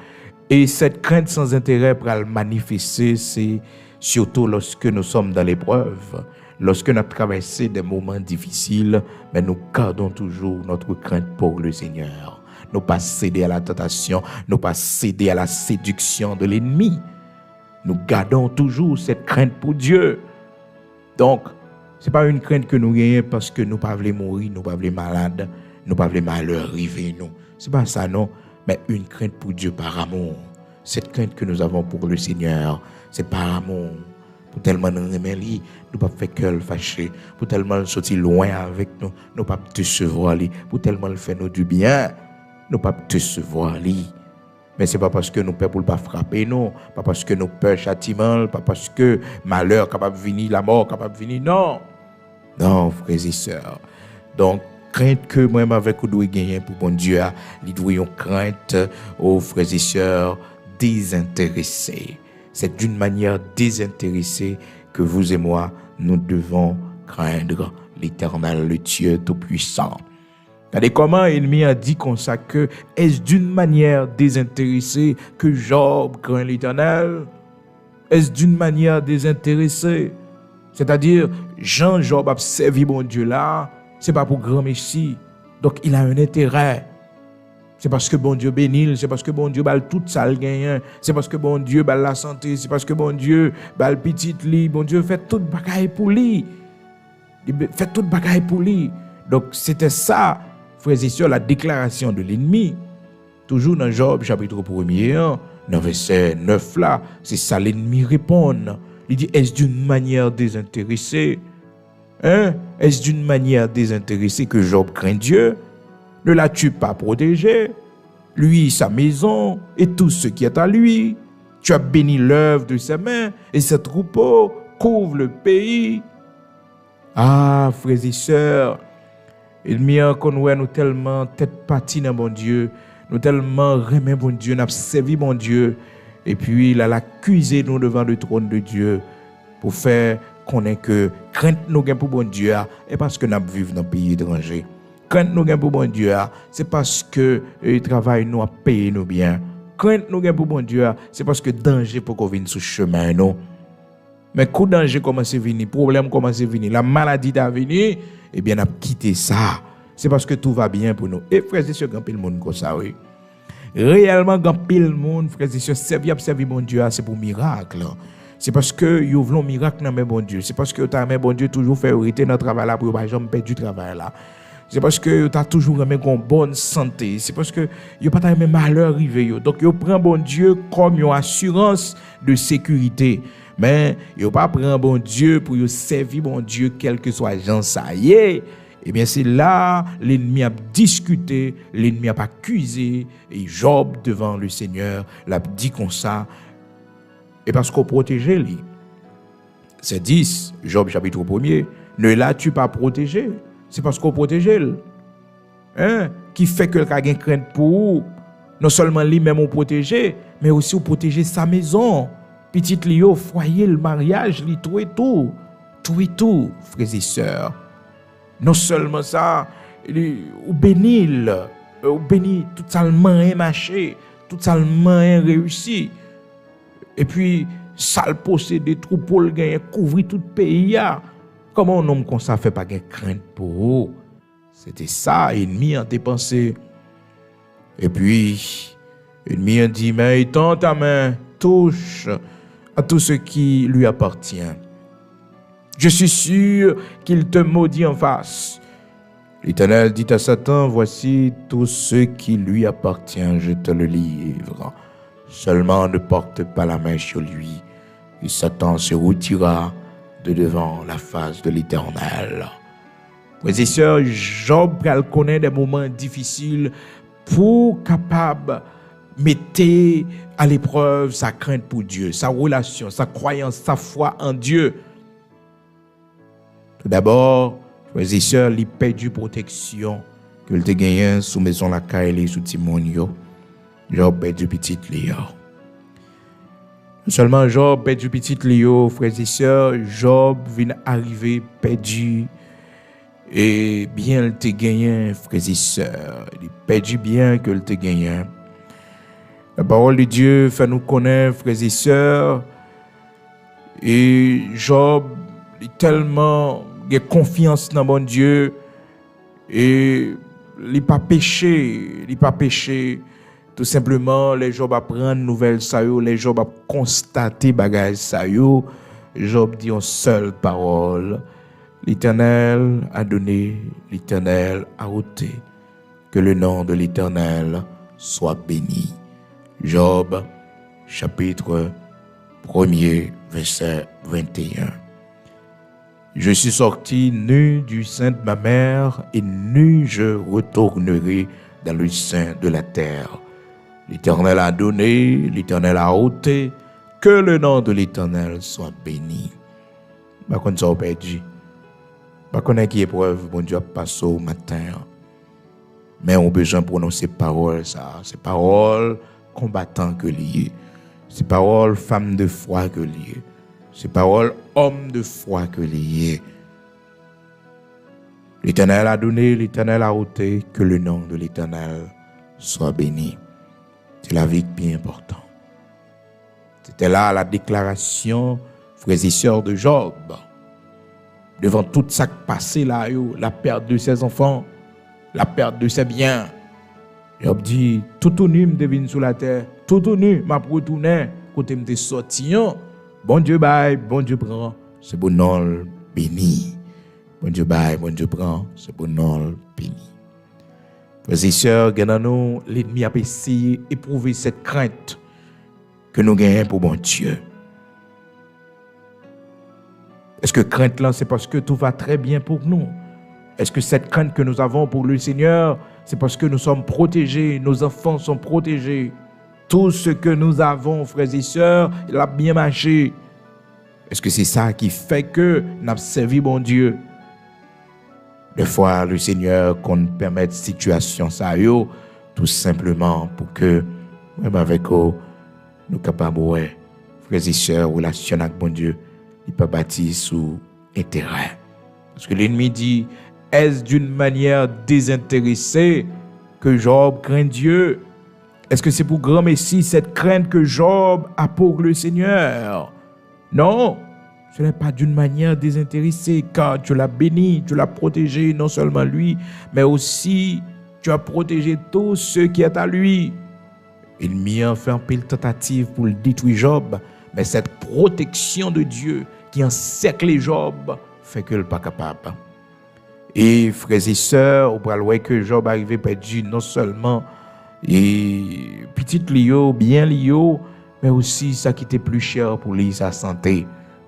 [SPEAKER 1] Et cette crainte sans intérêt pour le manifester, c'est surtout lorsque nous sommes dans l'épreuve. Lorsque nous traversons des moments difficiles, mais nous gardons toujours notre crainte pour le Seigneur. Nous pas céder à la tentation, nous pas céder à la séduction de l'ennemi. Nous gardons toujours cette crainte pour Dieu. Donc, ce n'est pas une crainte que nous gagnons parce que nous ne pouvons pas mourir, nous ne pouvons pas malades, nous ne pouvons pas malheur arriver. Ce n'est pas ça, non. Mais une crainte pour Dieu par amour. Cette crainte que nous avons pour le Seigneur, c'est par amour. Pour tellement nous aimer lui, nous pas faire cœur fâché. Pour tellement le sortir loin avec nous, nous pas décevoir lui. Pour tellement le faire nous du bien, nous pas décevoir lui. Mais c'est pas parce que nous peur pour pas frapper non, pas parce que nous peur châtiment, pas parce que malheur capable venir, la mort capable venir, non. Non, frères et sœurs. Donc crainte que moi avec vous doit gagner pour bon Dieu, il doit une crainte aux frères et sœurs désintéressés. C'est d'une manière désintéressée que vous et moi nous devons craindre l'Éternel, le Dieu tout-puissant. Regardez comment l'ennemi a dit comme ça que est-ce d'une manière désintéressée que Job craint l'Éternel? Est-ce d'une manière désintéressée? C'est-à-dire, Job a servi mon Dieu là, c'est pas pour grand messie. Donc il a un intérêt. C'est parce que bon Dieu bénit, c'est parce que bon Dieu bal tout ça le gagne, c'est parce que bon Dieu bal la santé, c'est parce que bon Dieu bal petite li, bon Dieu fait toute bagaille pour lui. Il fait toute bagaille pour lui. Donc c'était ça, frères et sœurs, la déclaration de l'ennemi. Toujours dans Job chapitre 1er, dans verset 9 là, c'est ça l'ennemi répond. Il dit, est-ce d'une manière désintéressée? Est-ce d'une manière désintéressée que Job craint Dieu? Ne l'as-tu pas protégé? Lui, sa maison et tout ce qui est à lui. Tu as béni l'œuvre de ses mains et ses troupeaux couvrent le pays. Ah, frères et sœurs, l'ennemi connaît nous tellement tête partie dans bon Dieu, nous tellement remet bon Dieu, nous avons servi bon Dieu. Et puis, il a accusé nous devant le trône de Dieu pour faire connaître que crainte nous gain pour bon Dieu, et parce que nous vivons dans un pays étranger. Crainte nous gain pour bon Dieu, c'est parce que le travail nous a payé nous bien. Crainte nous gain pour bon Dieu, c'est parce que danger pour qu'on vienne sur le chemin nous. Mais quand danger commence à venir, problème commence à venir, la maladie est venue, eh bien, on a quitté ça. C'est parce que tout va bien pour nous. Et frères et sœurs, quand le monde comme ça, oui. Réellement, quand pile monde, frères et sœurs, servir mon Dieu, c'est pour miracle. C'est parce que vous voulez un miracle dans mon Dieu. C'est parce que vous avez bon Dieu toujours fait hériter dans le travail là pour ne jamais perdre du travail là. C'est parce que vous avez toujours une bonne santé. C'est parce que vous n'avez pas de malheur arrivé. Donc vous prenez bon Dieu comme une assurance de sécurité. Mais vous pas prendre bon Dieu pour servir bon Dieu quel que soit gens ça y est. Eh bien, c'est là l'ennemi a discuté, l'ennemi a accusé, et Job, devant le Seigneur, l'a dit comme ça. Et parce qu'on protégeait lui. C'est 10, Job chapitre 1er. Ne l'as-tu pas protégé? C'est parce qu'on protégeait lui. Qui fait que quelqu'un a crainte pour vous. Non seulement lui-même on protégé, mais aussi on protéger sa maison. Petite Lio, foyer, le mariage, tout et tout. Tout et tout, frères et sœurs. Non seulement ça, ou bénit tout ça le moyen marché, tout ça le moyen réussi. Et puis, ça le possède des troupeaux, le gagne, couvrir tout le pays. Comment un homme comme ça fait pas de crainte pour vous? C'était ça, l'ennemi a dépensé. Et puis, l'ennemi a dit, mais étends ta main, touche à tout ce qui lui appartient. Je suis sûr qu'il te maudit en face. L'Éternel dit à Satan, voici tout ce qui lui appartient, je te le livre. Seulement ne porte pas la main sur lui. Et Satan se retira de devant la face de l'Éternel. Frères et sœurs, Job connaît des moments difficiles pour capable mettre à l'épreuve sa crainte pour Dieu, sa relation, sa croyance, sa foi en Dieu. Tout d'abord, frères et sœurs, il perdu protection que le gagné sous maison la caille sous Timonio. Job perdu petit Léo. Non seulement Job perdu petit Léo, frères et sœurs, Job vient arriver perdu et bien le te gagné, frères et sœurs. Il perdu bien que le te gagné. La parole de Dieu fait nous connaître, frères et sœurs, et Job est tellement de confiance dans mon Dieu et il n'a pas péché, tout simplement les Job apprennent nouvelle ça yo, les Job a constaté bagage ça yo. Job dit en seule parole, l'Éternel a donné, l'Éternel a ôté, que le nom de l'Éternel soit béni. Job chapitre 1er verset 21. Je suis sorti nu du sein de ma mère et nu je retournerai dans le sein de la terre. L'Éternel a donné, l'Éternel a ôté, que le nom de l'Éternel soit béni. Par contre, ça a perdu. Par contre, qui épreuve, bon Dieu, passe au matin. Mais on a besoin de prononcer paroles, ça. C'est paroles combattant que liées. C'est paroles femme de foi que liées. C'est paroles homme de foi que liées. L'Éternel a donné, l'Éternel a ôté, que le nom de l'Éternel soit béni. C'est la vie qui est importante. C'était là la déclaration, frères et sœurs de Job. Devant tout ça qui passait là, la perte de ses enfants, la perte de ses biens. Job dit, tout nu me devine sous la terre, tout nu m'a retourné, côté me sorti. Bon Dieu baille, bon Dieu prend, c'est bon nom béni. Bon Dieu baille, bon Dieu prend, c'est bon nom béni. Frères et sœurs, l'ennemi a essayé d'éprouver cette crainte que nous gagnons pour bon Dieu. Est-ce que crainte là, c'est parce que tout va très bien pour nous? Est-ce que cette crainte que nous avons pour le Seigneur, c'est parce que nous sommes protégés, nos enfants sont protégés? Tout ce que nous avons, frères et sœurs, il a bien marché. Est-ce que c'est ça qui fait que nous avons servi bon Dieu? Des fois, le Seigneur qu'on permette situation ça yo, tout simplement pour que même avec eux, nous capables frères et sœurs, relation avec bon Dieu, il peut bâtir sous intérêt. Parce que l'ennemi dit, est-ce d'une manière désintéressée que Job craint Dieu? Est-ce que c'est pour grand Messie cette crainte que Job a pour le Seigneur? Non, ce n'est pas d'une manière désintéressée, car tu l'as béni, tu l'as protégé, non seulement lui, mais aussi tu as protégé tous ceux qui sont à lui. Il a fait un pile tentative pour le détruire Job, mais cette protection de Dieu qui encercle Job fait que le pas capable. Et frères et sœurs, on peut voir que Job arrivé perdu non seulement et petite lio, bien lio, mais aussi ça qui était plus cher pour lui, sa santé.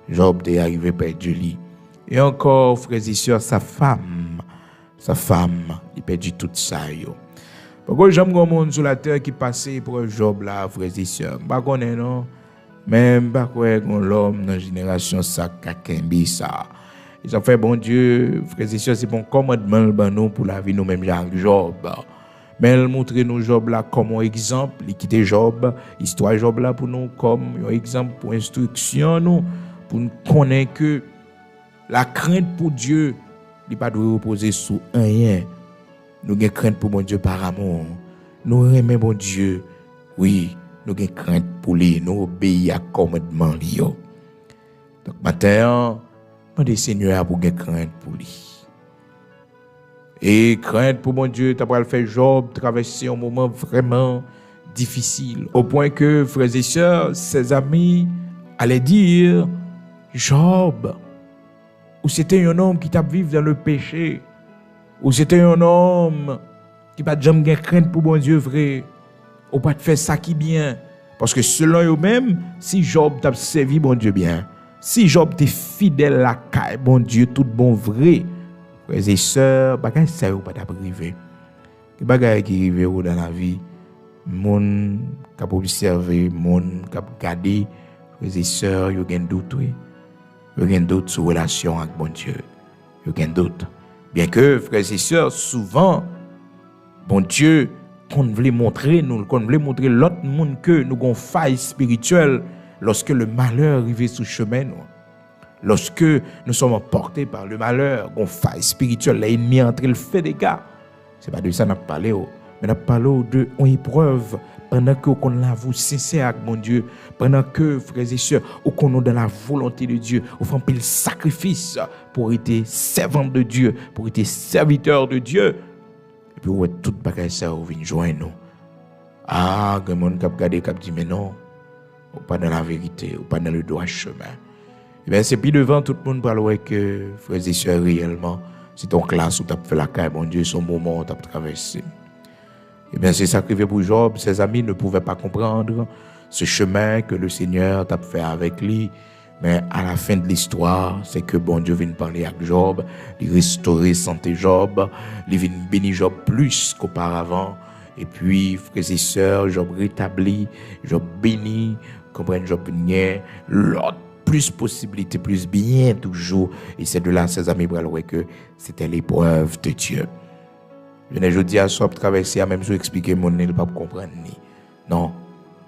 [SPEAKER 1] Job est arrivé perdu lui. Et encore, frères et sœurs, sa femme, il perdu tout ça yo. Pourquoi j'aime un monde sur la terre qui passait pour Job là, frères et sœurs, pas connaît non, même pas quoi l'homme dans génération ça kakembi ça. Ils ont fait bon Dieu, frères et sœurs, c'est bon commandement ben nous pour la vie nous même Jean Job. Mais elle montre nous Job là comme un exemple, il quitte Job, histoire Job là pour nous comme un exemple pour instruction nous pour nous connaître que la crainte pour Dieu n'est pas de reposer sur rien. Nous avons crainte pour mon Dieu par amour. Nous aimons mon Dieu. Oui, nous avons crainte pour lui. Nous obéissons à commandement. Donc maintenant, nous demandons Seigneur pour avoir crainte pour lui. Et crainte pour mon Dieu, tu as fait Job traverser un moment vraiment difficile. Au point que, frères et sœurs, ses amis allaient dire, Job, ou c'était un homme qui t'a vécu dans le péché, ou c'était un homme qui n'a jamais crainte pour bon Dieu vrai, ou pas de faire ça qui bien. Parce que selon eux-mêmes, si Job t'a servi bon Dieu bien, si Job t'es fidèle à la bon Dieu, tout bon vrai, frères et sœurs, bagay ça ou pas d'arriver. Que bagay qui arrive dans la vie, mon cap observer, mon cap garder, frères et sœurs, yo gen doute oui. Yo gen doute sur relation avec bon Dieu. Yo gen doute. Bien que frères et sœurs, souvent bon Dieu qu'on voulait montrer l'autre monde que nous avons faille spirituelle lorsque le malheur arrive sous chemin nous. Lorsque nous sommes emportés par le malheur, on faille spirituelle, l'ennemi entre le fait des gars. C'est pas de ça qu'on a parlé, mais on a parlé de une épreuve pendant que on l'avoue sincère avec mon Dieu, pendant que frères et sœurs, on est dans la volonté de Dieu, on fait un pile sacrifice pour être servant de Dieu, pour être serviteur de Dieu. Et puis ouais toute bagaille ça vient joindre nous. Ah, que mon cap garder cap dit mais non, ou pas dans la vérité, ou pas dans le droit chemin. Et bien, c'est puis devant tout le monde parle que, frères et sœurs, réellement, c'est ton classe où tu as fait la caille, mon Dieu, son moment où tu as traversé. Et bien, c'est ça qui fait pour Job. Ses amis ne pouvaient pas comprendre ce chemin que le Seigneur t'a fait avec lui. Mais à la fin de l'histoire, c'est que bon Dieu vient parler avec Job, il restaurer santé Job, il vient bénir Job plus qu'auparavant. Et puis, frères et sœurs, Job rétabli, Job béni, comprenez, Job bien, l'autre plus possibilité, plus bien toujours. Et c'est de là, ses amis, que c'était l'épreuve de Dieu. Je ne dis à soi traverser, même si expliquer mon nez, pas comprendre. Non,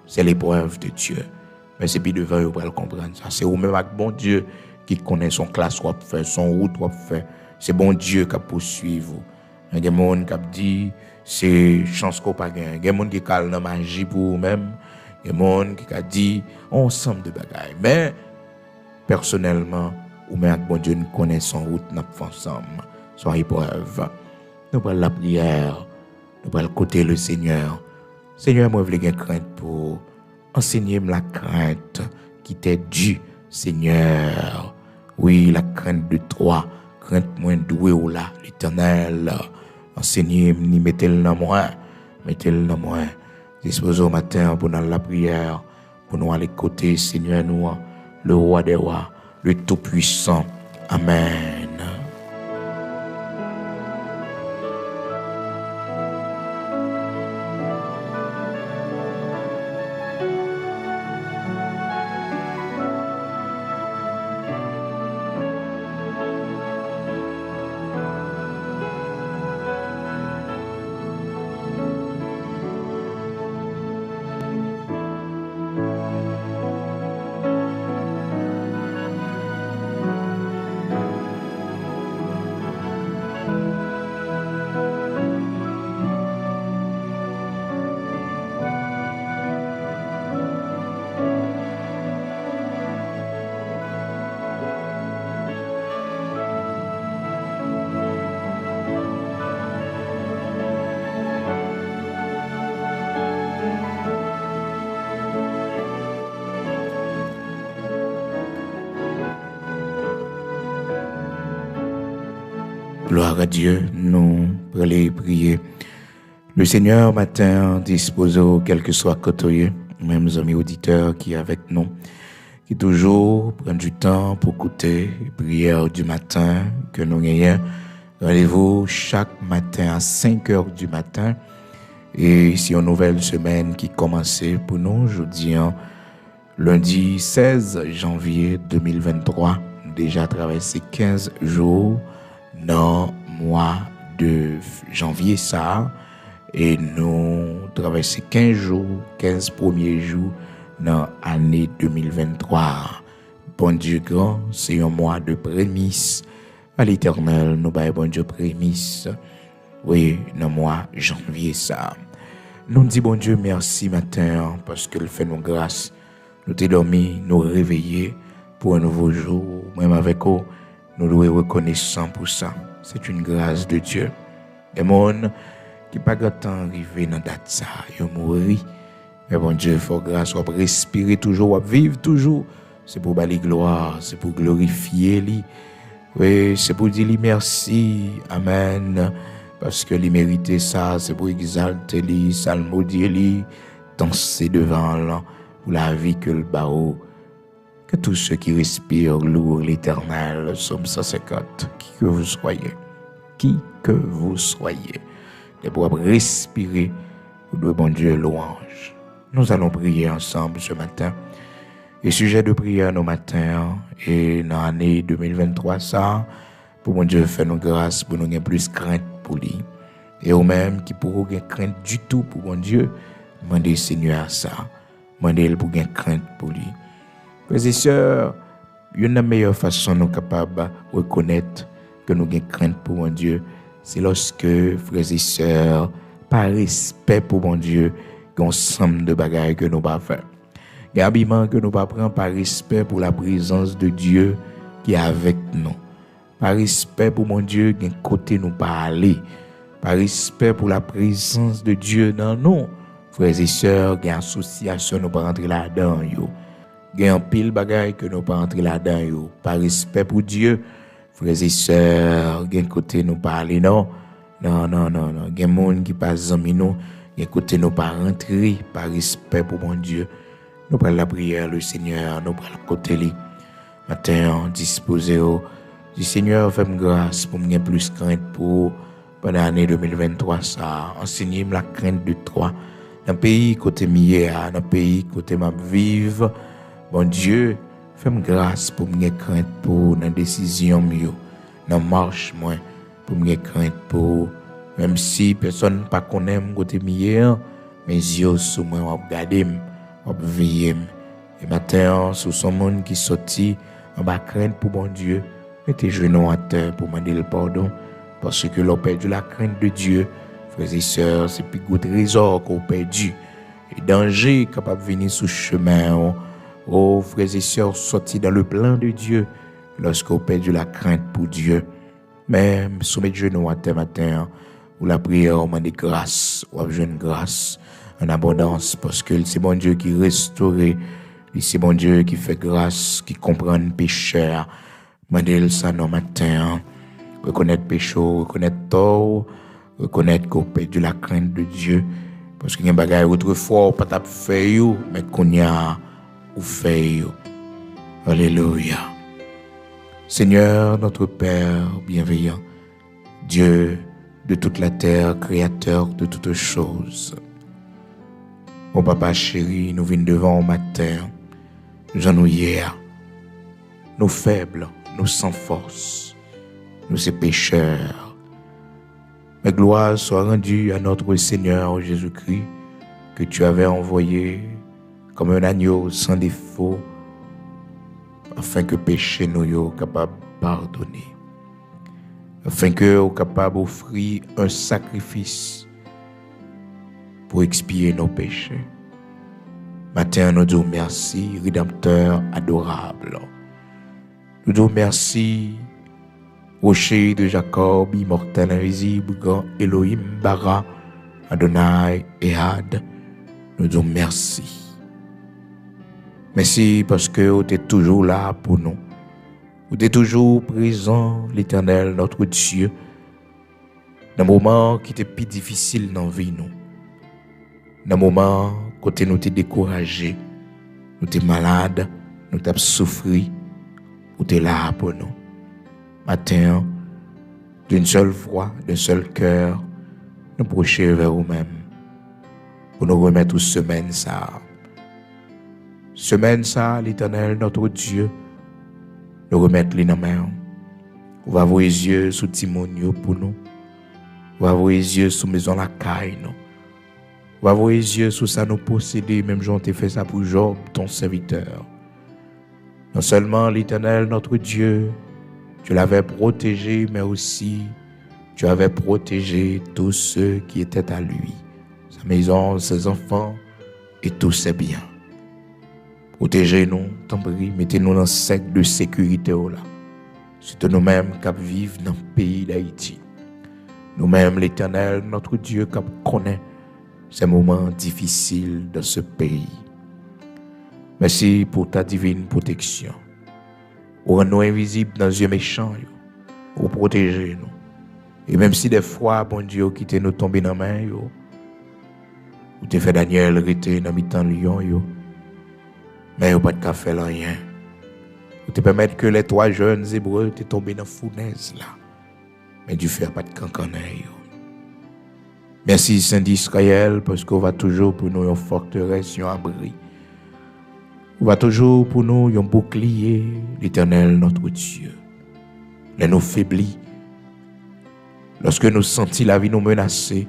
[SPEAKER 1] c'est l'épreuve de Dieu. Mais c'est puis devant vous pour comprendre ça. C'est vous-même avec bon Dieu qui connaît son classe, son route, c'est bon Dieu qui poursuit vous. Il y a des gens qui dit c'est chance qu'on pas gagner. Il y a des gens qui calent dans magie pour vous-même. Il y a des gens qui dit ensemble de bagailles. Mais personnellement, vous-même avec bon Dieu nous connaît son route, nous faisons ensemble. Son épreuve. Nous prenons la prière. Nous prenons côté le Seigneur. Seigneur, moi, je veux crainte pour enseigner-moi la crainte qui t'est due, Seigneur. Oui, la crainte de toi, crainte moins douée ou là, l'Éternel. Enseignez-moi, mettez-le dans moi, mettez-le dans moi. Disposez au matin pour dans la prière, pour nous aller côté, Seigneur, nous, le roi des rois, le Tout-Puissant. Amen. Gloire à Dieu, nous allons prier. Le Seigneur, matin, dispose, quel que soit côté, même amis auditeurs qui est avec nous, qui toujours prennent du temps pour écouter les prières du matin que nous gagnons. Rendez-vous chaque matin à 5 heures du matin. Et c'est une nouvelle semaine qui commence pour nous, jeudi, lundi 16 janvier 2023. Déjà traversé 15 jours dans le mois de janvier ça et nous traversons 15 jours, 15 premiers jours dans l'année 2023. Bon Dieu grand, c'est un mois de prémisse à l'Éternel, nous baillons bon Dieu prémisse. Oui, dans le mois janvier ça. Nous disons bon Dieu merci matin parce qu'il fait nous grâce. Nous t'ai dormi, nous réveiller pour un nouveau jour, même avec vous. Nous devons reconnaître pour ça. C'est une grâce de Dieu. Des gens qui n'ont pas de temps arrivé dans la date ça, ils ont mouru. Mais bon Dieu, il faut grâce, on respirer toujours, on vivre toujours. C'est pour balayer gloire, c'est pour glorifier lui. Oui, c'est pour dire lui merci. Amen. Parce que lui mérite ça, c'est pour exalter lui, salmodier lui, danser devant lui, pour la vie que le barreau. Que tous ceux qui respirent louent l'Éternel, Psaume 150, qui que vous soyez, et pour respirer, de bon Dieu louange. Nous allons prier ensemble ce matin. Et sujet de prière nos matins, et dans l'année 2023, ça, pour mon Dieu faire nos grâces, pour nous gagner plus crainte pour lui. Et au même qui pourront gagner crainte du tout pour mon Dieu, demandez Seigneur ça, demandez pour gagner crainte pour lui. Frères et sœurs, une meilleure façon nous capables de reconnaître que nous avons crainte pour mon Dieu, c'est lorsque, frères et sœurs, par respect pour mon Dieu, qu'on somme de bagailles que nous pas faire. L'habillement que nous pas prendre par respect pour la présence de Dieu qui est avec nous. Par respect pour mon Dieu, d'un côté nous pas aller. Par respect pour la présence de Dieu dans nous. Frères et sœurs, il y a une association nous pas rentrer là-dedans. Il y a un pile bagaille que nous pas entrer là-dedans. Par respect pour Dieu, frères et sœurs, il y a un côté nous parler non. Non. Il y a des gens qui passent en nous, il y a un côté nous pas rentrer par respect pour mon Dieu. Nous prenons la prière, le Seigneur, nous prenons le côté li. Matin, disposé du Seigneur, fais-moi grâce pour me plus crainte pour pendant l'année 2023 ça. Enseignez-moi la crainte de toi. Dans le pays côté mieux, dans le pays côté m'a vivre. Bon Dieu, fais-moi grâce pour me crainte pour dans décision mieux, dans marche moi pour me crainte pour même si personne pas connaît mon côté mieux, mes yeux sur moi ont regardé, ont veillé. Et matin, sous son monde qui sorti en bas crainte pour bon Dieu, mettez genoux à terre pour demander le pardon parce que l'on perdu la crainte de Dieu. Frères et sœurs, c'est plus gros trésor qu'on perdu. Et danger capable de venir sous chemin. Oh, frères et sœurs, sortis dans le plan de Dieu lorsqu'on perdu la crainte pour Dieu. Mais soumettez genoux à terre matin, ou la prière, on demande grâce, ou besoin grâce en abondance parce que c'est bon Dieu qui restaure, c'est bon Dieu qui fait grâce, qui comprend le pécheur. Demandez ça dans matin, reconnaître péché, reconnaître tort, reconnaître qu'on perdu la crainte de Dieu parce qu'il y a des bagages autrefois pas t'a fait mais qu'on y a ou fait. Alléluia. Seigneur, notre Père bienveillant, Dieu de toute la terre, créateur de toutes choses. Mon papa chéri, nous venons devant au matin, nous nous hier, nous faibles, nous sans force, nous ces pécheurs. Mais gloire soit rendue à notre Seigneur Jésus-Christ, que tu avais envoyé comme un agneau sans défaut, afin que péché nous soient capables de pardonner, afin que nous soyons capables d'offrir un sacrifice pour expier nos péchés. Matin, nous disons merci, Rédempteur adorable. Nous disons merci, Rocher de Jacob, immortel invisible, grand Elohim, Bara, Adonai, Ehad. Nous disons merci. Merci parce que tu es toujours là pour nous. Tu es toujours présent, l'Éternel, notre Dieu, dans le moment qui était plus difficile dans la vie. Dans le moment où nous t'es découragé, nous t'es malade, nous t'as souffert, tu es là pour nous. Matin, d'une seule voix, d'un seul cœur, nous procher vers nous-mêmes pour nous remettre aux semaines ça. Semaine ça, l'Éternel, notre Dieu, nous remettre les mains. On va voir les yeux sous Timonio pour nous. On va voir les yeux sous maison la caille, nous. On va voir les yeux sous ça nous posséder, même Jean t'a fait ça pour Job, ton serviteur. Non seulement l'Éternel, notre Dieu, tu l'avais protégé, mais aussi tu avais protégé tous ceux qui étaient à lui, sa maison, ses enfants et tous ses biens. Protégez-nous, t'en prie, mettez-nous dans un cercle de sécurité là. C'est nous-mêmes qui vivons dans le pays d'Haïti. Nous-mêmes, l'Éternel, notre Dieu, qui connaît ces moments difficiles dans ce pays. Merci pour ta divine protection. Pour rendre nous invisibles dans les yeux méchants, pour protéger nous. Et même si des fois, bon Dieu, quitte nous tomber dans la main, ou te fait Daniel rester dans mi-temps lion, mais pas de café rien. Ou te permettre que les 3 jeunes hébreux te tombent dans la fournaise là. Mais Dieu fait pas de cancanet. Merci Saint d'Israël parce qu'on va toujours pour nous une forteresse, un abri. On va toujours pour nous un bouclier, l'Éternel notre Dieu. Les nous faiblis. Lorsque nous sentons la vie nous menacer,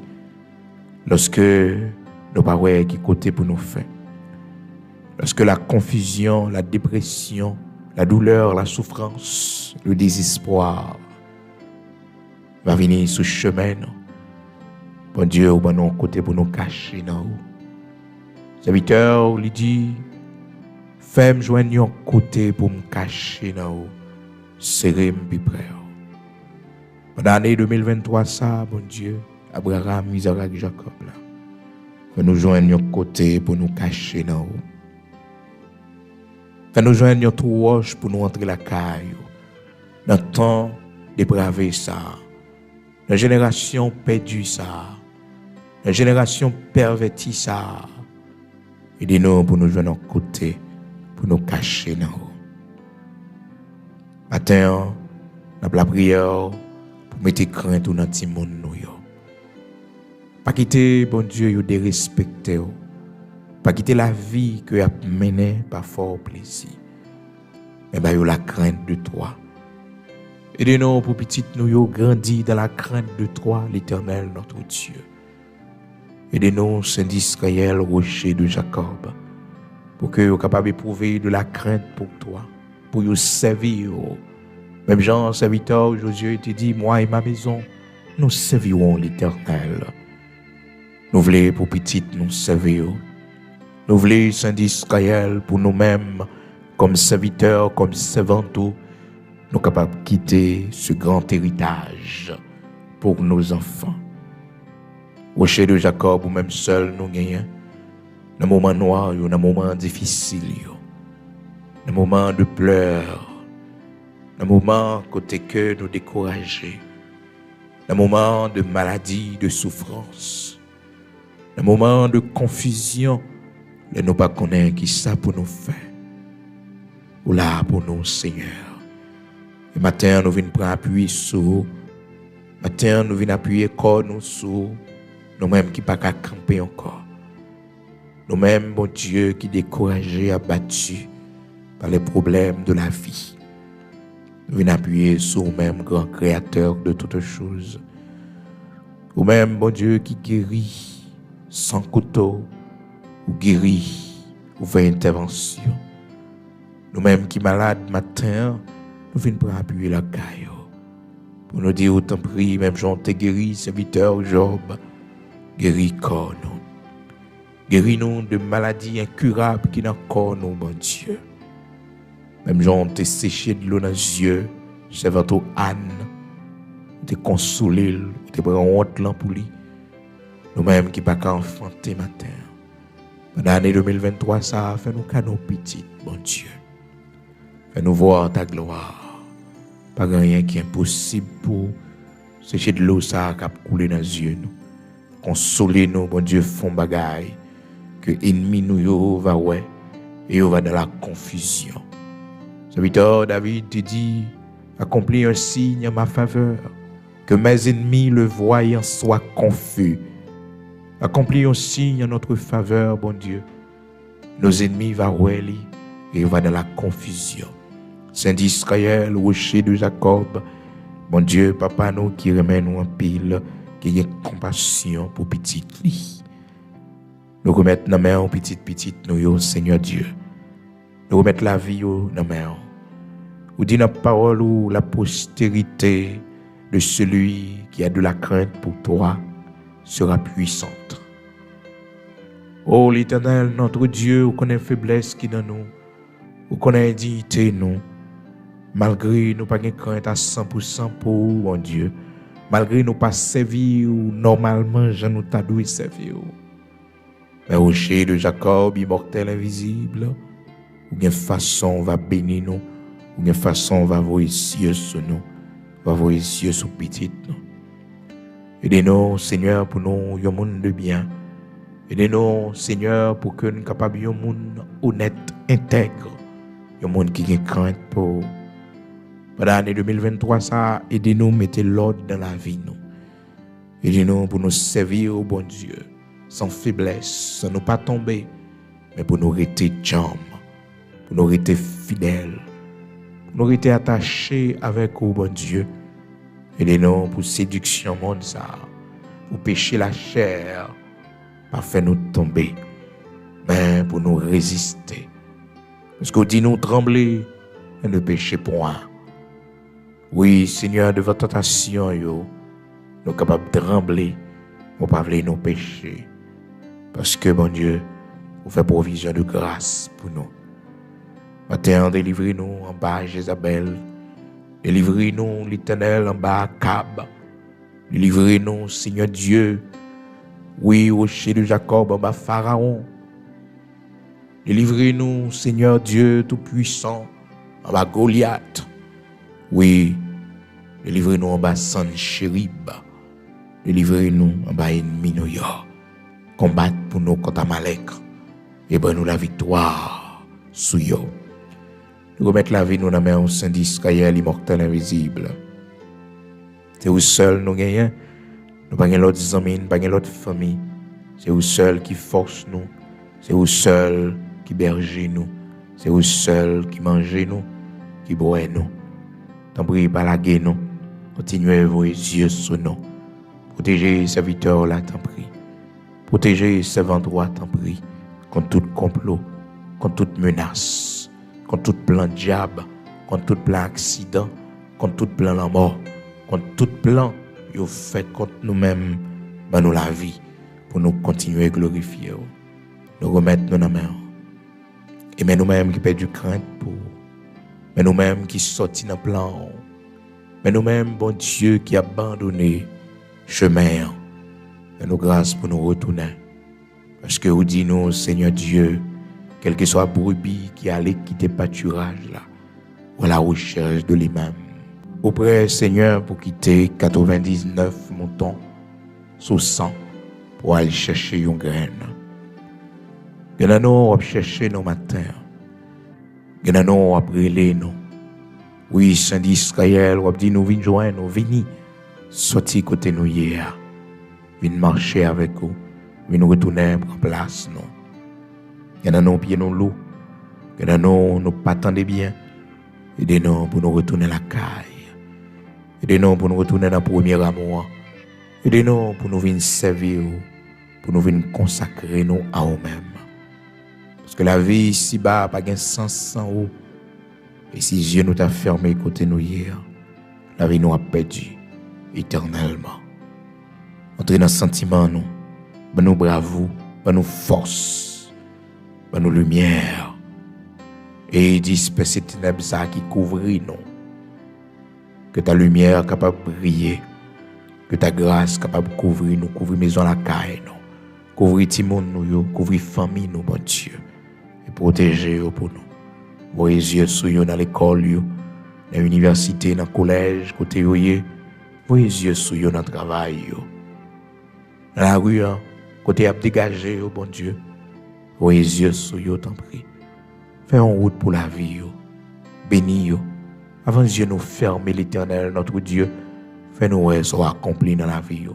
[SPEAKER 1] lorsque nous pas voir qui côté pour nous faire. Lorsque la confusion, la dépression, la douleur, la souffrance, le désespoir va venir sous chemin. Bon Dieu, au bon côté pour nous cacher. Serviteur, lui dit, fais-moi joindre un côté pour me cacher. Serré me près. Pendant l'année 2023, ça, bon Dieu, Abraham, Isaac, Jacob, là. Fais-nous joindre un côté pour nous cacher. Fais-nous joindre un trou roche pour nous entrer la caille. Dans le temps dépravé, ça. La génération perdue, ça. La génération pervertie, ça. Aidez-nous pour nous joindre à côté, pour nous cacher dans haut. Matin, la prière pour mettre crainte dans le monde nous. Pas quitter, bon Dieu, de respecter. Pas quitter la vie que vous avez menée par fort plaisir. Mais la crainte de toi. Aidez-nous pour petit nous grandir dans la crainte de toi, l'Éternel, notre Dieu. Aidez-nous, Saint d'Israël, rocher de Jacob, pour que vous soyez capable d'éprouver de la crainte pour toi, pour vous servir. Même Jean, serviteur, Josué te dit, moi et ma maison, nous servirons l'Éternel. Nous voulons pour petit nous servir. Nous voulons, Saint d'Israël, pour nous-mêmes, comme serviteurs, comme servants, nous sommes capables de quitter ce grand héritage pour nos enfants. Rocher de Jacob, ou même seul, nous gagnons. Dans les moments noirs, dans les moments difficiles, dans les moments de pleurs, dans les moments côté que nous décourager, dans les moments de maladie, de souffrance, dans les moments de confusion, et nous ne connaissons pas qui ça pour nous faire. Ou là pour nous, Seigneur. Et matin, nous venons prendre appui sur. Matin, nous venons appuyer corps nous sur. Nous-mêmes qui ne pouvons pas camper encore. Nous-mêmes, bon Dieu, qui découragés, abattus par les problèmes de la vie. Nous venons appuyer sur nous-mêmes, grand créateur de toutes choses. Nous-mêmes, bon Dieu, qui guérit sans couteau, ou guérit, ou fait intervention. Nous-mêmes qui malades matin, nous venons pour appuyer la caille. Pour nous dire, autant prie, même Jean te guéri, serviteur Job, guéris corps nous. Guéris-nous de maladies incurables qui n'ont corps nous, bon Dieu. Même Jean te séché de l'eau dans les yeux, serviteur Anne, te consolé, te prend honte pour lui. Nous-mêmes qui pas qu'à enfanter matin. Pendant l'année 2023, ça fait nous cadeaux petits, bon Dieu. Fais-nous voir ta gloire. Pas rien qui est impossible pour sécher de l'eau ça qui a coulé dans les yeux. Consolez-nous, bon Dieu, font bagaille. Que l'ennemi nous va ouais et on va dans la confusion. Serviteur David te dit, accomplis un signe en ma faveur. Que mes ennemis le voyant soient confus. Accomplis un signe en notre faveur, bon Dieu. Nos ennemis vont ouais et on va dans la confusion. Saint d'Israël, rocher de Jacob, bon Dieu, papa nous qui remet nous en pile, qui ait compassion pour petit lit. Nous remettons dans main petite nous, Seigneur Dieu. Nous remettons la vie dans main. Ou dit notre parole ou la postérité de celui qui a de la crainte pour toi sera puissante. Oh l'Éternel, notre Dieu, vous connaissez la faiblesse qui est dans nous, vous connaissez la dignité nous. Malgré nous pas de crainte à 100% pour mon Dieu, malgré nous pas servir normalement, je nous t'a doué servir. Mais rocher de Jacob, immortel invisible, ou bien façon va bénir nous, ou bien façon va voir cieux sur nous, va voir cieux sur petit nous. Aidez-nous, Seigneur, pour nous, un monde de bien. Aidez-nous, Seigneur, pour que nous soyons capables de un monde honnête, intègre, un monde qui a crainte pour. Pendant l'année 2023, ça, aidez-nous, mettez l'ordre dans la vie. Aidez-nous pour nous servir au bon Dieu, sans faiblesse, sans nous pas tomber, mais pour nous rester jambes, pour nous rester fidèles, pour nous rester attachés avec au bon Dieu. Aidez-nous pour séduction monde ça, pour pécher la chair, pas faire nous tomber, mais pour nous résister. Parce qu'on dit nous trembler et ne pécher point. Oui, Seigneur, de votre tentation, nous sommes capables de trembler pour ne pas nous pécher. Parce que, bon Dieu, vous faites provision de grâce pour nous. Matin, délivrez-nous en bas Jézabel. Délivrez-nous l'Éternel en bas Akab. Délivrez-nous, Seigneur Dieu. Oui, rocher de Jacob en bas Pharaon. Délivrez-nous, Seigneur Dieu Tout-Puissant, en bas Goliath. Oui, délivrez-nous en bas Sanchérib. Délivrez-nous en bas ennemi nous. Combattre pour nous contre Amalek. et ben nous la victoire sous yo. Nous remettre la vie nous dans la main au Saint d'Israël, immortel, invisible. C'est vous seul nous gagnons. Nous pas l'autre amis, pas l'autre famille. C'est vous seul qui force nous. C'est vous seul qui berger nous. C'est vous seul qui mange nous, qui boit nous. T'en prie pas la guerre nous. Continuez vos yeux sur nous. Protégez serviteurs là, t'en prie. Protégez servants droits, t'en prie. Contre tout complot, contre toute menace, contre tout plan diable, contre tout plan accident, contre tout plan la mort, contre tout plan yo fait contre nous-mêmes, ben nous la vie, pour nous continuer à glorifier. Nous remettre nous dans la main. Et mais nous-mêmes qui perdons crainte pour, mais nous-mêmes qui sortis dans le plan, mais nous-mêmes, bon Dieu, qui abandonné chemin, et nous grâce pour nous retourner. Parce que vous dites nous, Seigneur Dieu, quel que soit brebis qui allait quitter pâturage là, ou à la recherche de lui-même. Auprès, Seigneur, pour quitter 99 moutons sous 100 pour aller chercher une graine. Nous on va chercher nos matins. Nous on va brûler nous. Oui, Saint d'Israël, on va dire nous venons joindre, nous venons sortir côté nous hier. Venons marcher avec vous. Venons retourner en place nous. Nous pieds nous loups. Nous pas tendez bien. Aidez-nous pour nous retourner la caille. Aidez-nous pour nous retourner dans le premier amour. Aidez-nous pour nous venir servir, pour nous venir consacrer nous à nous-mêmes. Parce que la vie ici-bas n'a pas de sens sans vous. Et si Dieu nous a fermé côté nous hier, la vie nous a perdu éternellement. Entrez dans le sentiment, nous. Ben nous bravoure, ben nous force, ben nous lumière. Et disperser ces ténèbres qui couvrent nous. Que ta lumière capable de briller. Que ta grâce capable de couvrir nous, couvrir maison la caille nous. Couvrir tout le monde nous, couvrir famille nous, bon Dieu. Et protéger pour nous. Voyez yeux sur nous dans l'école, dans l'université, dans le collège, côté voyez. Voyez yeux sur nous dans le travail. Dans la rue, côté à dégager, bon Dieu. Voyez yeux sur nous, t'en prie. Fais en route pour la vie. Bénis. Avant Dieu nous fermer l'Éternel, notre Dieu. Fais-nous ça accompli dans la vie.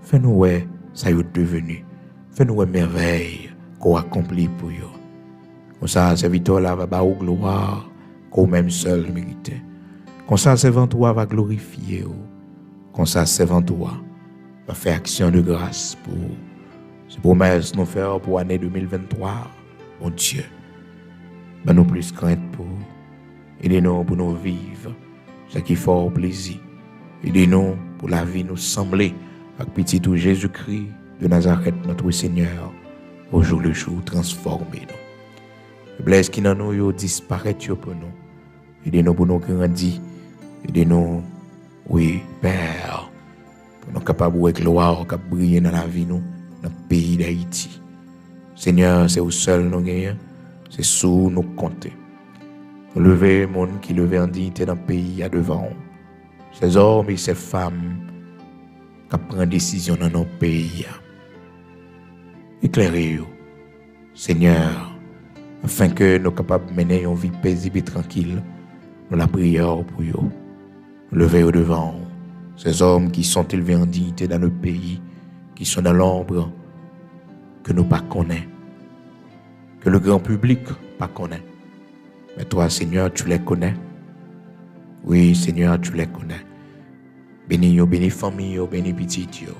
[SPEAKER 1] Fais-nous ça y est devenu. Fais-nous merveille qu'on accomplit pour vous. Comme ça, serviteur là va bas gloire qu'on même seul mérite. Comme ça, serviteur va glorifier. Comme ça, serviteur va faire action de grâce pour ces promesses nous faire pour l'année 2023. Mon Dieu, ben nous plus crainte pour aidez-nous pour nous vivre ce qui fait au plaisir. Aidez-nous pour la vie nous sembler avec petit tout Jésus-Christ de Nazareth, notre Seigneur, au jour le jour, transformez-nous. Le blesse qui dans nous disparaît pour nous. Aidez-nous pour nous grandir. Aidez-nous, oui, Père, pour nous capables de gloire, de briller dans la vie, nous, dans le pays d'Haïti. Seigneur, c'est au seul nous gagnons, c'est sous nous compter. Nous lever le monde qui levé en dignité dans le pays à devant. Ces hommes et ces femmes qui prennent décision dans nos pays. Éclairez-nous, Seigneur, afin que nous soyons capables de mener une vie paisible et tranquille. Nous la prière pour vous. Levez au devant ces hommes qui sont élevés en dignité dans le pays, qui sont dans l'ombre, que nous ne connaissons pas, que le grand public ne connaît pas. Mais toi, Seigneur, tu les connais. Oui, Seigneur, tu les connais. Bénis yo, bénis famille, bénis petit yo.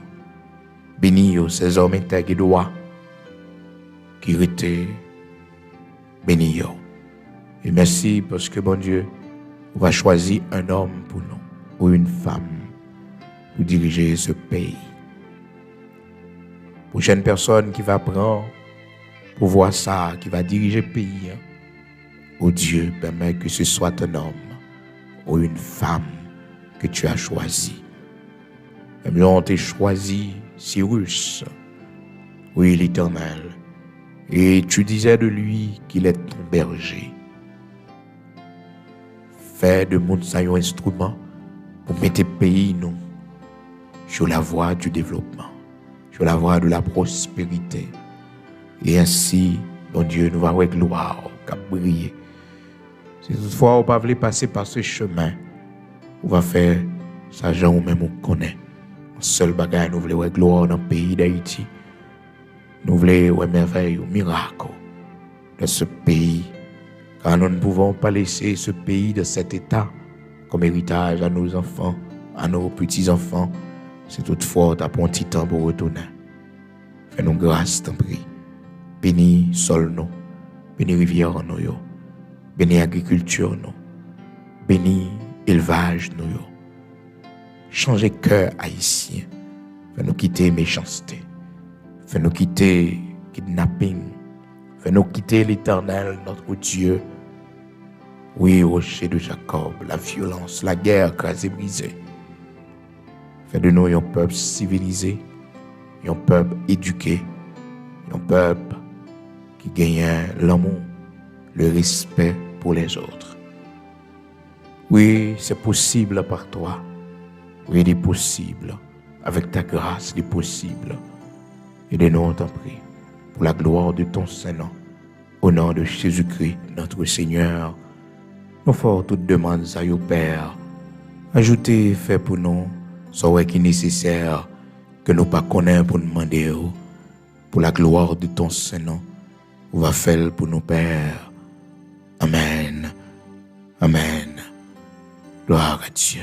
[SPEAKER 1] Bénis yo, ces hommes intègres et droits qui étaient. Bénis yo. Et merci parce que, bon Dieu, on va choisir un homme pour nous, ou une femme, pour diriger ce pays. Prochaine personne qui va prendre pour voir ça, qui va diriger le pays. Oh Dieu, permet que ce soit un homme ou une femme que tu as choisi. Même on t'a choisi Cyrus, oui l'Éternel, et tu disais de lui qu'il est ton berger. Fais de mon un instrument pour mettre tes pays nous sur la voie du développement, sur la voie de la prospérité, et ainsi Bon Dieu, nous allons avec gloire, qui briller. Si toutefois, on ne peut pas passer par ce chemin, on va faire ça, gens ou même on connaît. Seul bagage, nous voulons avec gloire dans le pays d'Haïti. Nous voulons avec merveille, miracle de ce pays. Car nous ne pouvons pas laisser ce pays de cet état comme héritage à nos enfants, à nos petits-enfants. C'est toutefois ta un petit temps pour retourner. Fais-nous grâce, t'en prie. Bénis sol nous, bénis rivière nous, bénis agriculture nous, bénis élevage nous. Changer cœur haïtien. Fais-nous quitter méchanceté. Fais-nous quitter kidnapping. Fais-nous quitter l'Éternel, notre Dieu. Oui, rocher de Jacob, la violence, la guerre crasée, brisée. Fais de nous un peuple civilisé, un peuple éduqué, un peuple qui gagne l'amour, le respect pour les autres. Oui, c'est possible par toi. Oui, il est possible. Avec ta grâce, il est possible. Aide-nous, on t'en prie, pour la gloire de ton Saint-Nom, au nom de Jésus-Christ, notre Seigneur. Nous faisons toutes demandes à your Père. Ajoutez, fait pour nous, ce qui est nécessaire, que nous pas connaissons pour nous demander, pour la gloire de ton Saint-Nom. On va faire pour nos Pères. Amen. Amen. Gloire à Dieu.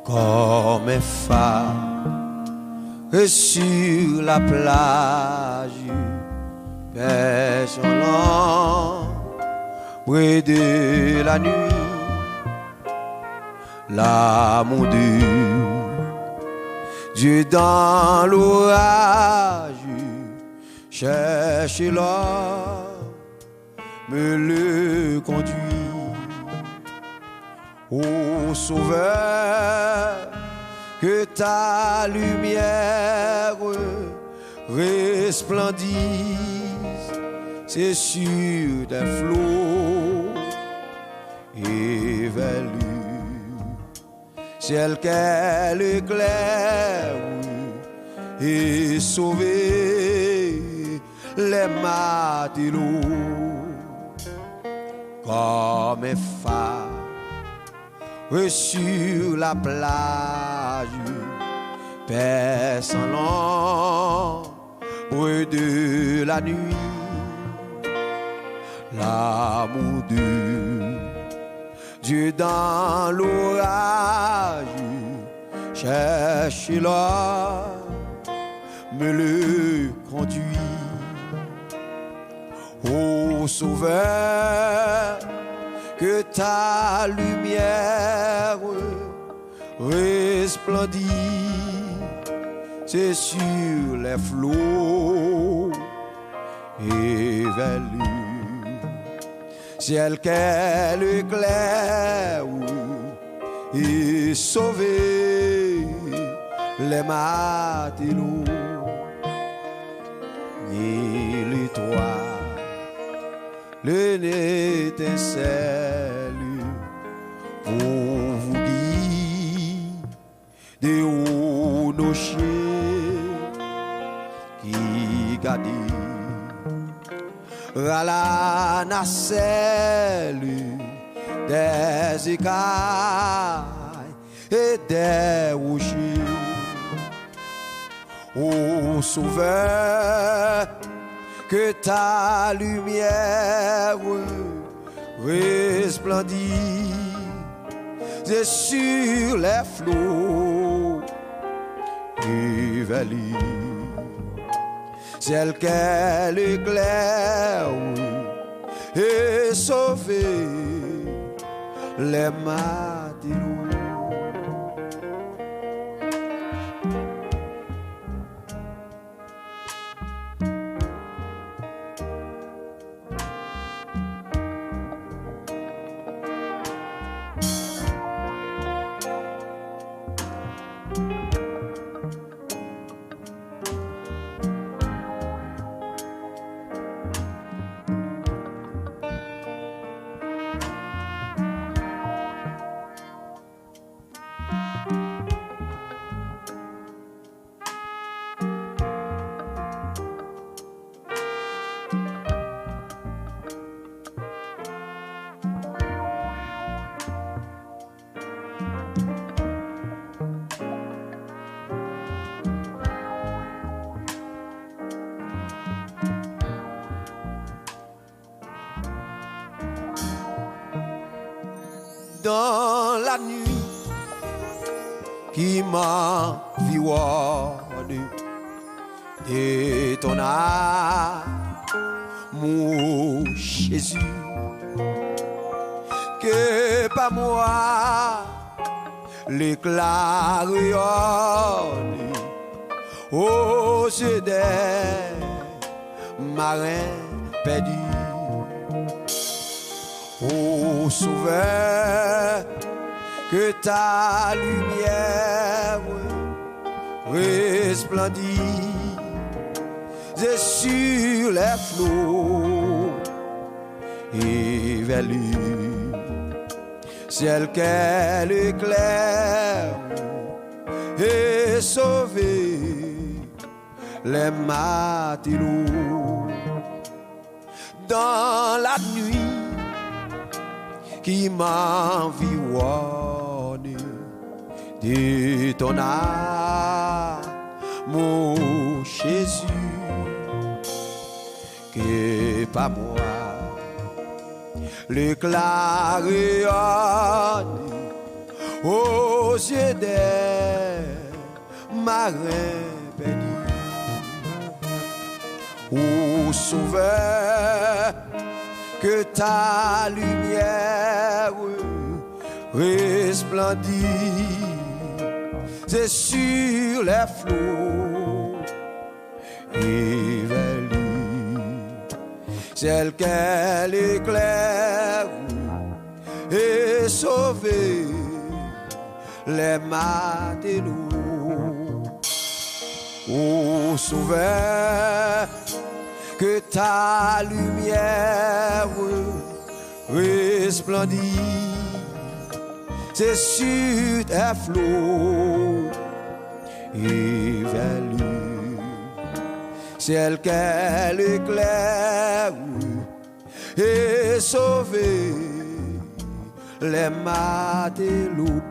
[SPEAKER 2] Comme un phare sur la plage, pêche en près de la nuit, l'amour de Dieu dans l'orage, cherche l'homme, me le conduit. Ô Sauveur, que ta lumière resplendisse, c'est sur des flots évelus, ciel qu'elle éclaire et sauver les matelots comme un phare sur la plage, perçant l'ombre de la nuit, l'amour de Dieu dans l'orage, cherche l'homme, me le conduit. Ô Sauveur, que ta lumière resplendit, c'est sur les flots évelus, ciel qu'elle éclaire et sauver les matelots, ni l'étoile, l'étincelle pour vous guider aux nochers qui gardent à la nacelle des écailles et des rochers. Ô Sauveur, que ta lumière resplendit, et sur les flots évelus, ciel qu'elle éclaire et sauver les matelots. dans la nuit qui m'environne et ton amour Jésus que pas moi l'éclat rayonne aux yeux des marins perdus. Ô sauveur, que ta lumière resplendit sur les flots et vers lui, ciel qu'elle éclaire et sauver les matelots dans la nuit qui m'environne de ton amour Jésus que pas moi l'éclat rayonne aux yeux des marins perdus. Ô sauveur, que ta lumière resplendit sur les flots et vers lui, celle qu'elle éclaire et sauver les matelots. Ô sauveur, que ta lumière resplendit, c'est sur tes flots et vers lui, ciel qu'elle éclaire et sauver les matelots.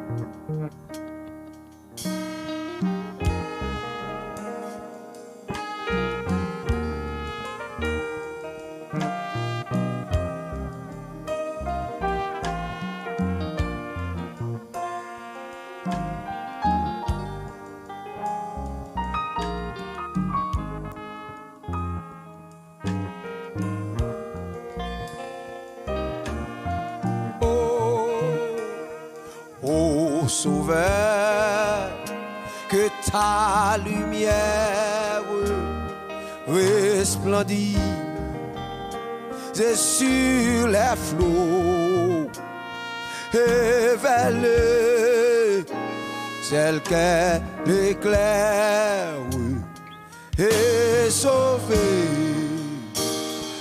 [SPEAKER 2] Sauveur, que ta lumière resplendit sur les flots et vers le ciel qu'elle éclaire et sauver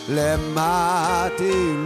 [SPEAKER 2] les matelots.